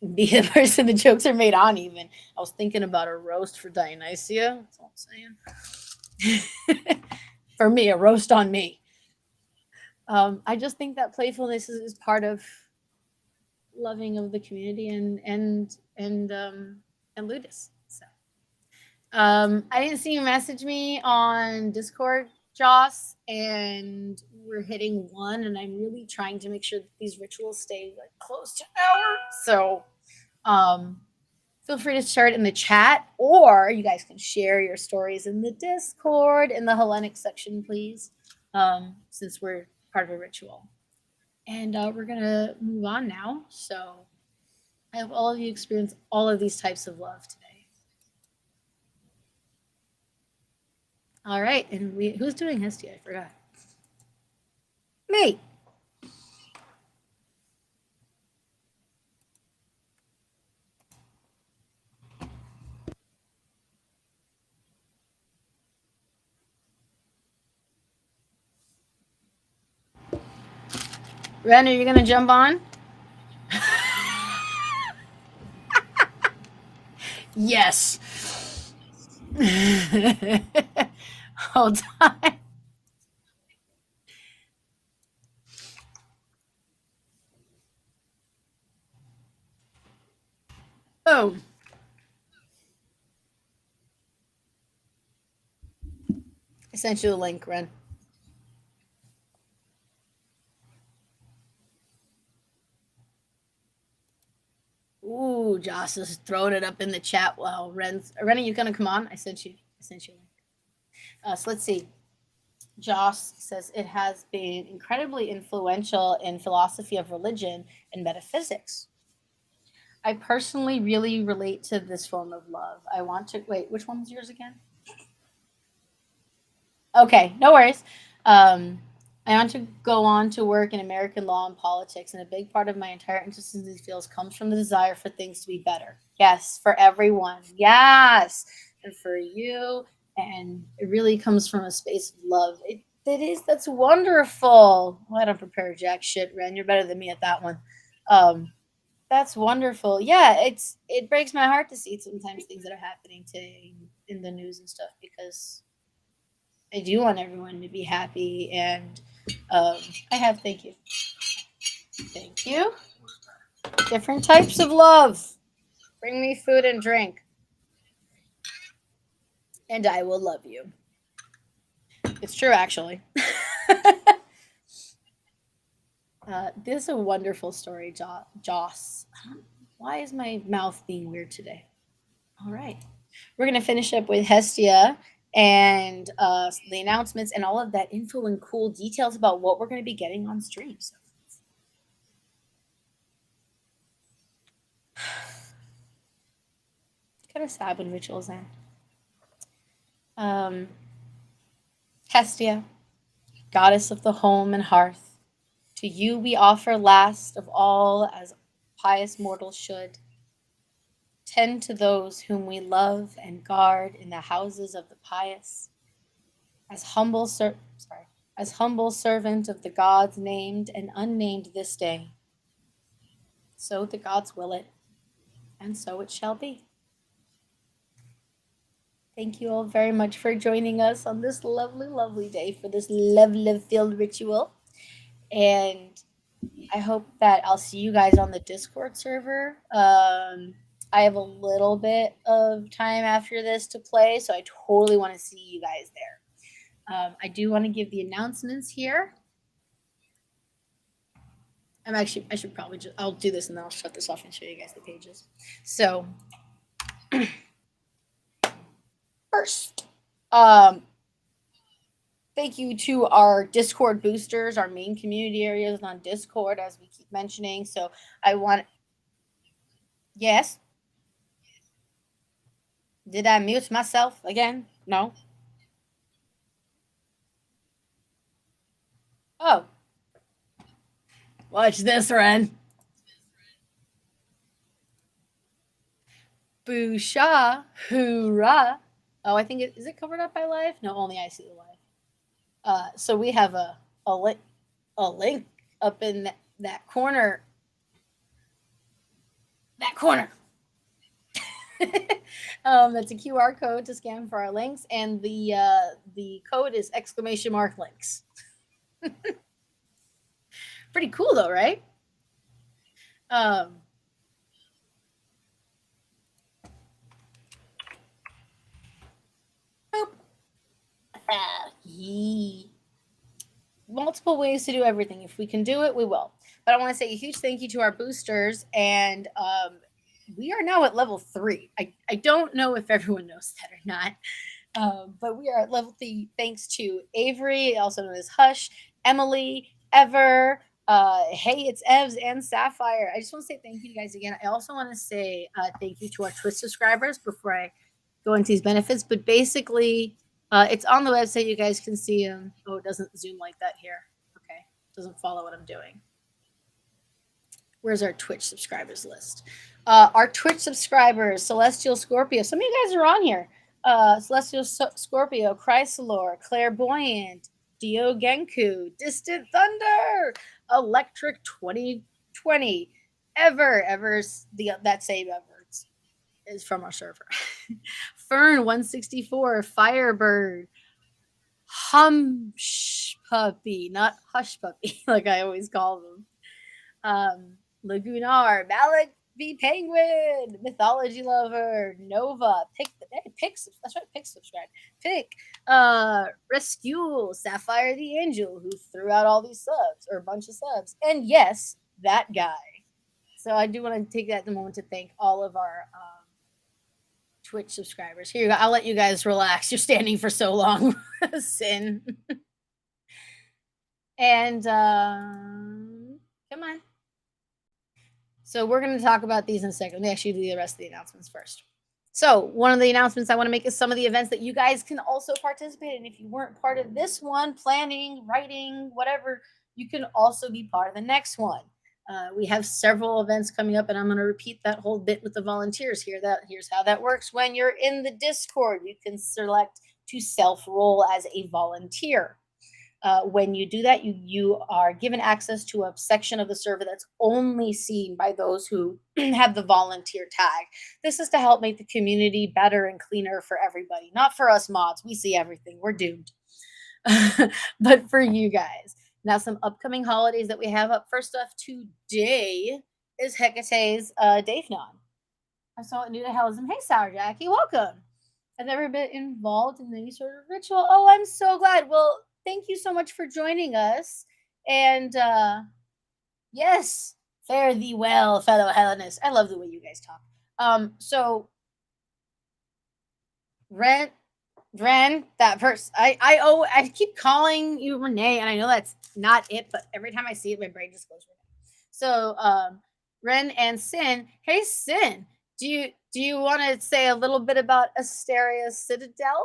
be the person the jokes are made on. Even I was thinking about a roast for Dionysia. That's all I'm saying. For me, a roast on me. I just think that playfulness is part of loving of the community and Ludus. So I didn't see you message me on Discord, Joss, and we're hitting 1, and I'm really trying to make sure that these rituals stay like close to an hour. So feel free to share it in the chat, or you guys can share your stories in the Discord in the Hellenic section, please, since we're part of a ritual. And we're going to move on now. So I hope all of you experience all of these types of love today. All right. And who's doing Hestia? I forgot. Me. Ren, are you going to jump on? Yes. Hold on. Oh. I sent you the link, Ren. Ooh, Joss is throwing it up in the chat. Well, Ren, are you gonna come on? I sent you a link. So let's see. Joss says it has been incredibly influential in philosophy of religion and metaphysics. I personally really relate to this form of love. I want to wait. Which one was yours again? Okay, no worries. I want to go on to work in American law and politics, and a big part of my entire interest in these fields comes from the desire for things to be better. Yes, for everyone. Yes, and for you, and it really comes from a space of love. That's wonderful. Well, I don't prepare jack shit, Ren. You're better than me at that one. That's wonderful. Yeah, it breaks my heart to see sometimes things that are happening today in the news and stuff, because I do want everyone to be happy, and thank you. Thank you. Different types of love. Bring me food and drink, and I will love you. It's true, actually. This is a wonderful story, Joss. Why is my mouth being weird today? All right. We're going to finish up with Hestia and the announcements and all of that info and cool details about what we're going to be getting on stream. So. Kind of sad when rituals end. Hestia, goddess of the home and hearth, to you we offer last of all as pious mortals should. Tend to those whom we love and guard in the houses of the pious. As humble as humble servant of the gods named and unnamed this day. So the gods will it, and so it shall be. Thank you all very much for joining us on this lovely, lovely day for this love-filled ritual. And I hope that I'll see you guys on the Discord server. I have a little bit of time after this to play, so I totally want to see you guys there. I do want to give the announcements here. I should probably I'll do this and then I'll shut this off and show you guys the pages. So, first, thank you to our Discord boosters, our main community areas on Discord, as we keep mentioning. So I want, yes. Did I mute myself again? No. Oh. Watch this, Ren. Boosha, hoorah. Oh, I think is it covered up by live? No, only I see the live. So we have a link up in that corner. That corner. That's a QR code to scan for our links, and the code is !links. Pretty cool though, right? Multiple ways to do everything. If we can do it, we will. But I want to say a huge thank you to our boosters, and we are now at level 3. I don't know if everyone knows that or not, but we are at level 3 thanks to Avery, also known as Hush, Emily, Ever, hey, it's Evs and Sapphire. I just want to say thank you guys again. I also want to say thank you to our Twitch subscribers before I go into these benefits. But basically, it's on the website. You guys can see them. Oh, it doesn't zoom like that here. Okay. It doesn't follow what I'm doing. Where's our Twitch subscribers list? Our Twitch subscribers, Celestial Scorpio. Some of you guys are on here. Celestial Scorpio, Chrysalor, Clairvoyant, Dio Genku, Distant Thunder, Electric 2020, Ever's that same Ever is from our server. Fern 164, Firebird, Humsh Puppy, not Hush Puppy, like I always call them. Lagunar, Malik V Penguin, Mythology Lover, Nova, that's right, Pick subscribe. Pick, Rescue, Sapphire the Angel, who threw out all these subs, or a bunch of subs. And yes, that guy. So I do want to take that moment to thank all of our Twitch subscribers. Here you go. I'll let you guys relax. You're standing for so long. Sin. And come on. So we're going to talk about these in a second. Let me actually do the rest of the announcements first. So one of the announcements I want to make is some of the events that you guys can also participate in. If you weren't part of this one, planning, writing, whatever, you can also be part of the next one. We have several events coming up, and I'm going to repeat that whole bit with the volunteers here. Here's how that works. When you're in the Discord, you can select to self-roll as a volunteer. When you do that, you are given access to a section of the server that's only seen by those who have the volunteer tag. This is to help make the community better and cleaner for everybody. Not for us mods. We see everything. We're doomed. But for you guys. Now, some upcoming holidays that we have up. First off, today is Hecate's Dayfnon. I saw it new to Hellism. Hey, Sour Jackie, welcome. I've never been involved in any sort of ritual. Oh, I'm so glad. Well, thank you so much for joining us. And yes, fare thee well, fellow Hellenists. I love the way you guys talk. So Ren, that person. I keep calling you Renee, and I know that's not it, but every time I see it, my brain just goes Renee. So Ren and Sin. Hey, Sin, do you want to say a little bit about Asteria Citadel?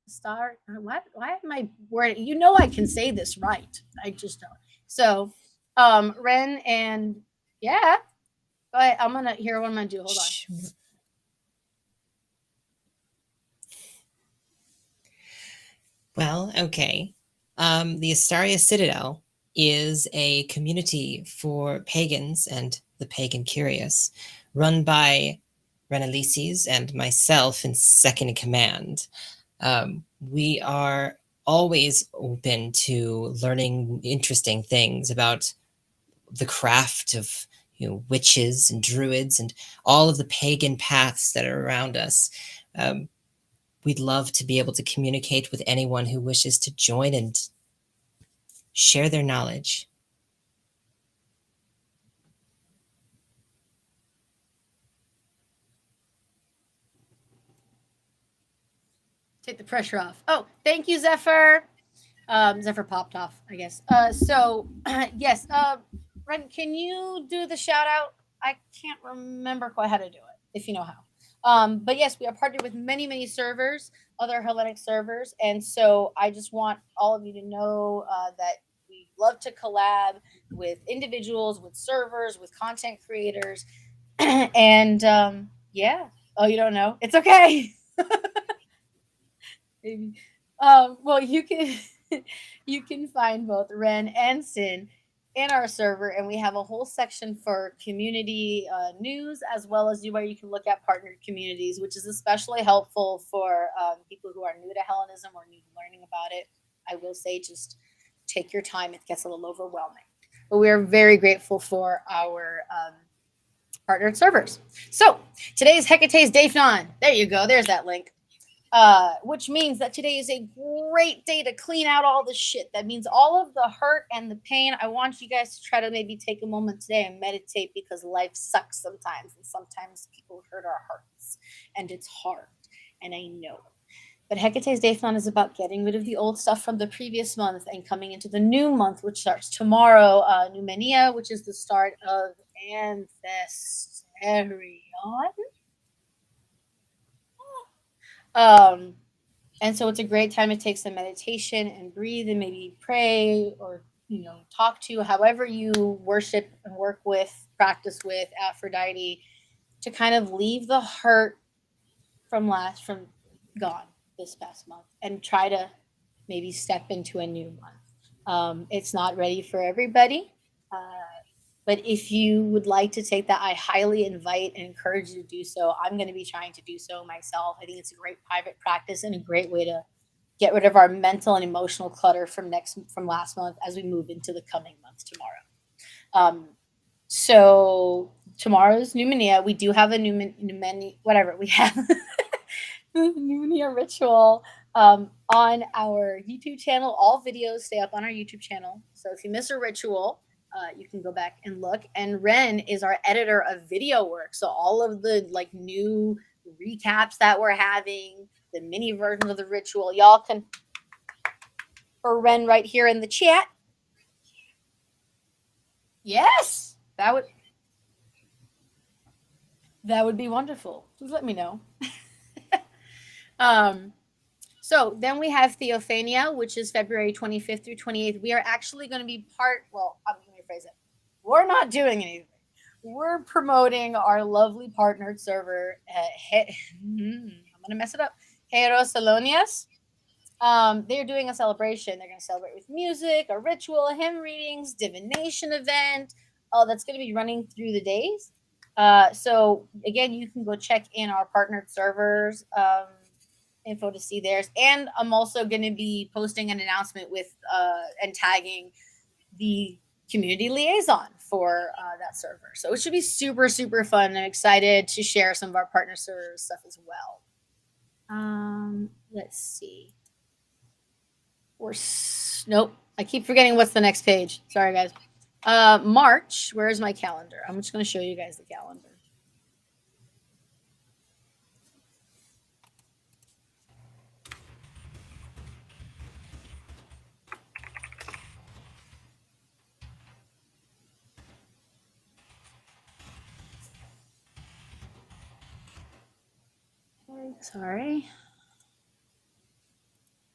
Star. Why am I wording? You know I can say this right. I just don't. So, Ren and yeah. Go ahead. I'm gonna hear what I'm gonna do. Hold on. Sure. Well, okay. The Astaria Citadel is a community for pagans and the pagan curious, run by Renalices and myself in second in command. We are always open to learning interesting things about the craft of witches and druids and all of the pagan paths that are around us. Um, we'd love to be able to communicate with anyone who wishes to join and share their knowledge. Take the pressure off. Oh, thank you, Zephyr. Zephyr popped off, I guess. Yes. Ren, can you do the shout out? I can't remember quite how to do it, if you know how. But yes, we are partnered with many, many servers, other Hellenic servers. And so I just want all of you to know that we love to collab with individuals, with servers, with content creators. And yeah. Oh, you don't know? It's okay. Maybe. Well, you can you can find both Ren and Sin in our server, and we have a whole section for community news as well as where you can look at partnered communities, which is especially helpful for people who are new to Hellenism or new to learning about it. I will say, just take your time; it gets a little overwhelming, but we are very grateful for our partnered servers. So today's Hecate's Daphnon. There you go. There's that link. Which means that today is a great day to clean out all the shit. That means all of the hurt and the pain. I want you guys to try to maybe take a moment today and meditate, because life sucks sometimes, and sometimes people hurt our hearts, and it's hard, and I know. But Hecate's Daphnon is about getting rid of the old stuff from the previous month and coming into the new month, which starts tomorrow, Numenia, which is the start of Anthesterion. Um, and so it's a great time to take some meditation and breathe and maybe pray or, talk to however you worship and work with, practice with Aphrodite, to kind of leave the hurt from gone this past month and try to maybe step into a new month. It's not ready for everybody. But if you would like to take that, I highly invite and encourage you to do so. I'm going to be trying to do so myself. I think it's a great private practice and a great way to get rid of our mental and emotional clutter from last month as we move into the coming month tomorrow. So tomorrow's Numenia, we do have a whatever we have Numenia ritual on our YouTube channel. All videos stay up on our YouTube channel. So if you miss a ritual, you can go back and look. And Ren is our editor of video work. So all of the new recaps that we're having, the mini version of the ritual, y'all can for Ren right here in the chat. Yes, that would be wonderful. Please let me know. So then we have Theophania, which is February 25th through 28th. We are actually going to be I'm going to rephrase it. We're not doing anything. We're promoting our lovely partnered server. I'm going to mess it up. Herosalonias. They're doing a celebration. They're going to celebrate with music, a ritual, hymn readings, divination event. That's going to be running through the days. So again, you can go check in our partnered servers info to see theirs. And I'm also going to be posting an announcement with and tagging the community liaison for that server. So it should be super, super fun. I'm excited to share some of our partner server stuff as well. Let's see. Nope. I keep forgetting what's the next page. Sorry, guys. March. Where's my calendar? I'm just going to show you guys the calendar. Sorry.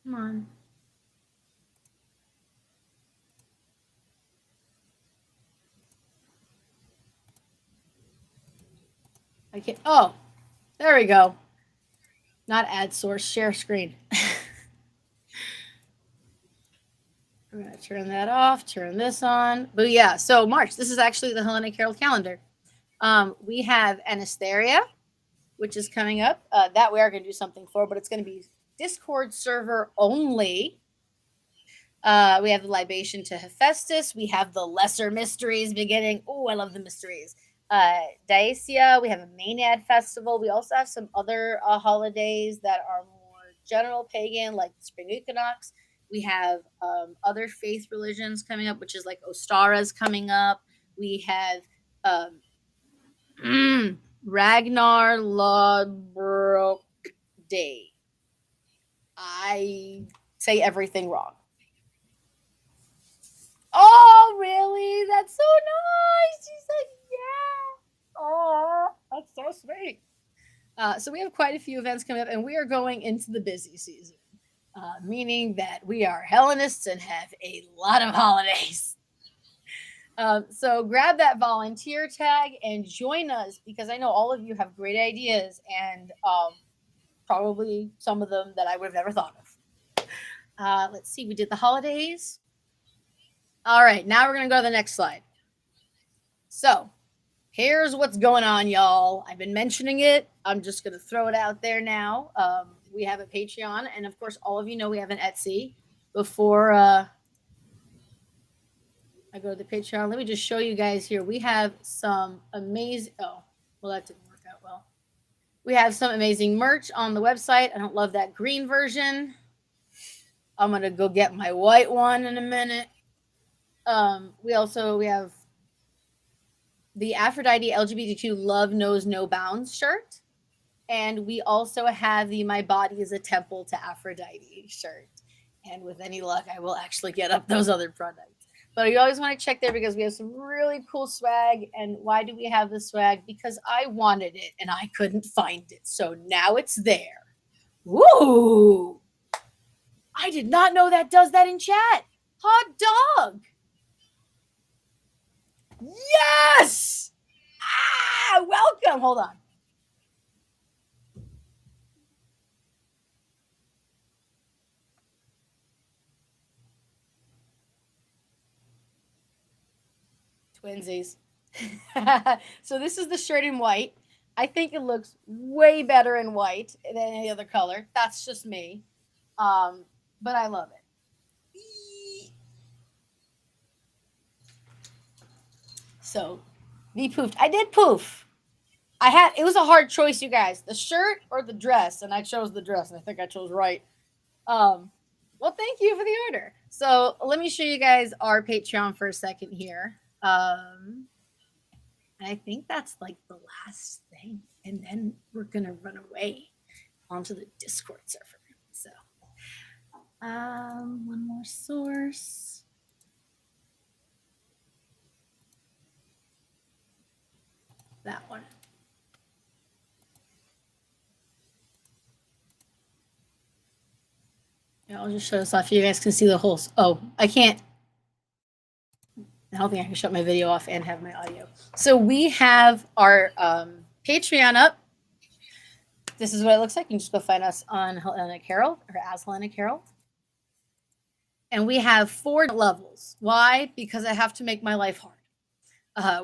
Come on. I can't. Oh, there we go. Not add source, share screen. We're going to turn that off, turn this on. But yeah, so March, this is actually the Helena Carroll calendar. We have Anastasia, which is coming up. That we are going to do something for, but it's going to be Discord server only. We have the libation to Hephaestus. We have the lesser mysteries beginning. Oh, I love the mysteries. Dacia, we have a Maenad festival. We also have some other holidays that are more general pagan, like the spring equinox. We have other faith religions coming up, which is like Ostara's coming up. We have Ragnar Lodbrok Day. I say everything wrong. Oh, really? That's so nice. She's like, yeah. Oh, that's so sweet. So we have quite a few events coming up, and we are going into the busy season, meaning that we are Hellenists and have a lot of holidays. So grab that volunteer tag and join us, because I know all of you have great ideas, and probably some of them that I would have never thought of. Let's see. We did the holidays. All right, now we're going to go to the next slide. So here's what's going on, y'all. I've been mentioning it. I'm just going to throw it out there now. We have a Patreon, and of course, all of you know we have an Etsy. Before I go to the Patreon, let me just show you guys here. We have some amazing, oh, well, that didn't work out well. We have some amazing merch on the website. I don't love that green version. I'm going to go get my white one in a minute. We have the Aphrodite LGBTQ Love Knows No Bounds shirt. And we also have the My Body is a Temple to Aphrodite shirt. And with any luck, I will actually get up those other products. But you always want to check there, because we have some really cool swag. And why do we have the swag? Because I wanted it and I couldn't find it. So now it's there. Woo! I did not know that does that in chat. Hot dog. Yes! Welcome. Hold on. Twinsies. So this is the shirt in white. I think it looks way better in white than any other color. That's just me. But I love it. So, me poofed. I did poof. It was a hard choice, you guys. The shirt or the dress, and I chose the dress, and I think I chose right. Well, thank you for the order. So let me show you guys our Patreon for a second here. And I think that's like the last thing, and then we're gonna run away onto the Discord server. So, one more source. That one. Yeah, I'll just show this off. You guys can see the holes. Oh, I can't. I don't think I can shut my video off and have my audio. So we have our Patreon up. This is what it looks like. You can just go find us on Helena Carroll, or as Helena Carroll. And we have 4 levels. Why? Because I have to make my life hard.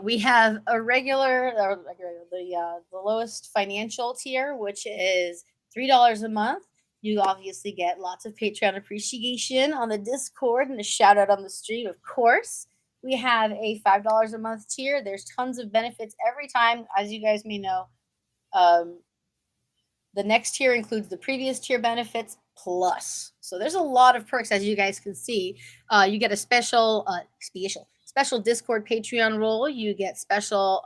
We have a regular, the lowest financial tier, which is $3 a month. You obviously get lots of Patreon appreciation on the Discord and a shout out on the stream, of course. We have a $5 a month tier. There's tons of benefits every time, as you guys may know. The next tier includes the previous tier benefits plus. So there's a lot of perks, as you guys can see. You get a special Discord Patreon role. You get a special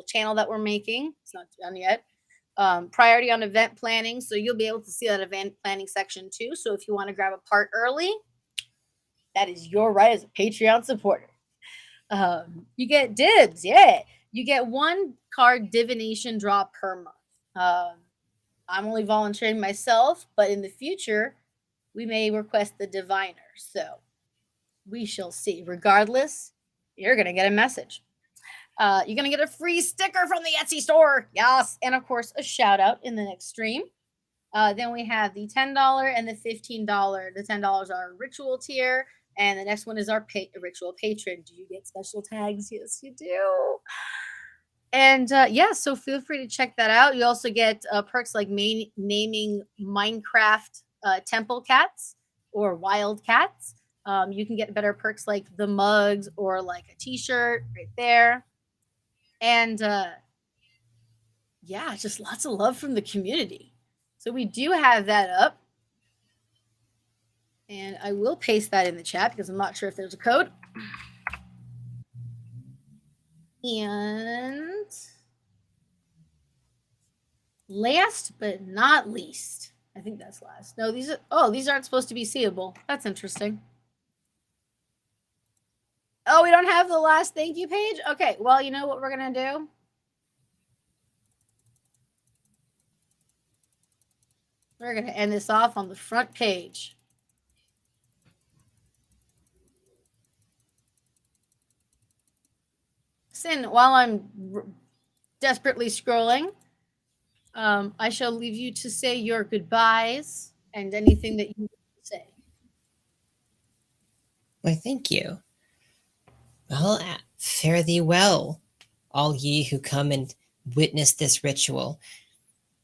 channel that we're making. It's not done yet. Priority on event planning. So you'll be able to see that event planning section too. So if you want to grab a part early, that is your right as a Patreon supporter. You get dibs. Yeah. You get 1 card divination draw per month. I'm only volunteering myself, but in the future, we may request the diviner. So we shall see. Regardless, you're going to get a message. You're going to get a free sticker from the Etsy store. Yes. And of course, a shout out in the next stream. Then we have the $10 and the $15. The $10 are ritual tier, and the next one is our ritual patron. Do you get special tags? Yes, you do. And yeah, so feel free to check that out. You also get perks like naming Minecraft temple cats or wild cats. You can get better perks like the mugs or like a t-shirt right there. And yeah, just lots of love from the community. So we do have that up. And I will paste that in the chat because I'm not sure if there's a code. And last but not least, I think that's last. No, these aren't supposed to be seeable. That's interesting. Oh, we don't have the last thank you page? Okay, well, you know what we're going to do? We're going to end this off on the front page. Sin, while I'm desperately scrolling, I shall leave you to say your goodbyes and anything that you want to say. Why, thank you. Well, fare thee well, all ye who come and witness this ritual.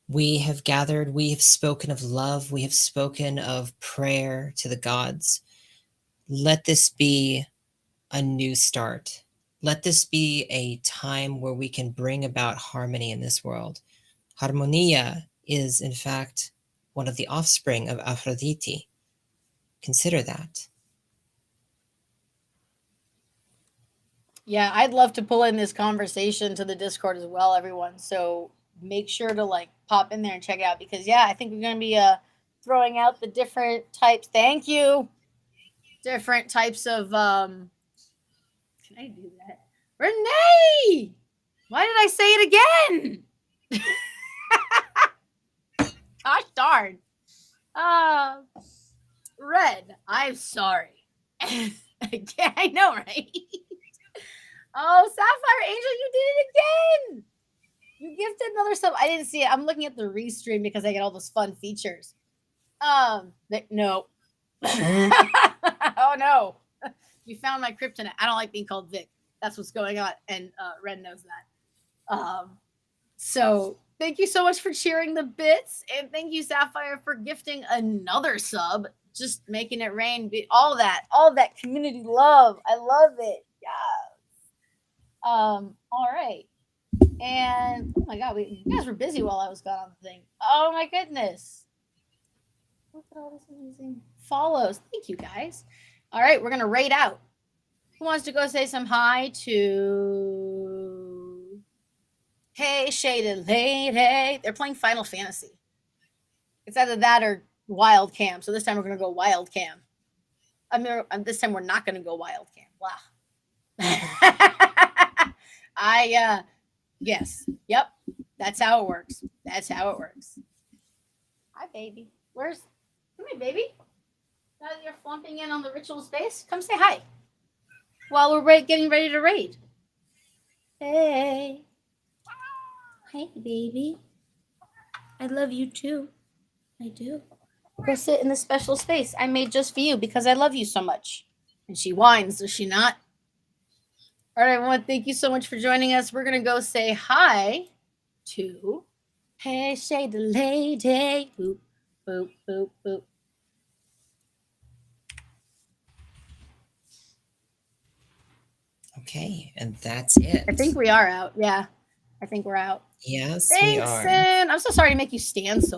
We have gathered, we have spoken of love, we have spoken of prayer to the gods. Let this be a new start. Let this be a time where we can bring about harmony in this world. Harmonia is, in fact, one of the offspring of Aphrodite. Consider that. Yeah, I'd love to pull in this conversation to the Discord as well, everyone. So make sure to like pop in there and check it out because yeah, I think we're going to be throwing out the different types. Thank you. Different types of can I do that? Renee! Why did I say it again? Gosh darn. Red, I'm sorry. Again, I know, right? Oh, Sapphire Angel, you did it again. You gifted another sub. I didn't see it. I'm looking at the restream because I get all those fun features. No. Oh no. You found my kryptonite. I don't like being called Vic. That's what's going on, and Red knows that. So thank you so much for cheering the bits, and thank you, Sapphire, for gifting another sub. Just making it rain. All that community love. I love it. Yeah. All right. And oh my god, you guys were busy while I was gone on the thing. Oh my goodness. Look at all this amazing follows. Thank you guys. All right, we're gonna raid out. Who wants to go say some hi to Hey Shaded Lady? They're playing Final Fantasy. It's either that or Wild Cam. So this time we're gonna go Wild Cam. I mean, this time we're not gonna go Wild Cam. Wow. Yes. Yep. That's how it works. That's how it works. Hi, baby. Come here, baby. Now that you're flumping in on the ritual space, come say hi. While we're getting ready to raid. Hey. Hey, baby. I love you too. I do. Go sit in the special space I made just for you because I love you so much. And she whines, does she not? All right, everyone, thank you so much for joining us. We're going to go say hi to Hey Shade the Lady. Boop, boop, boop, boop. Okay, and that's it. I think we are out. Yeah, I think we're out. Yes, Thanks, we are. Sin. I'm so sorry to make you stand so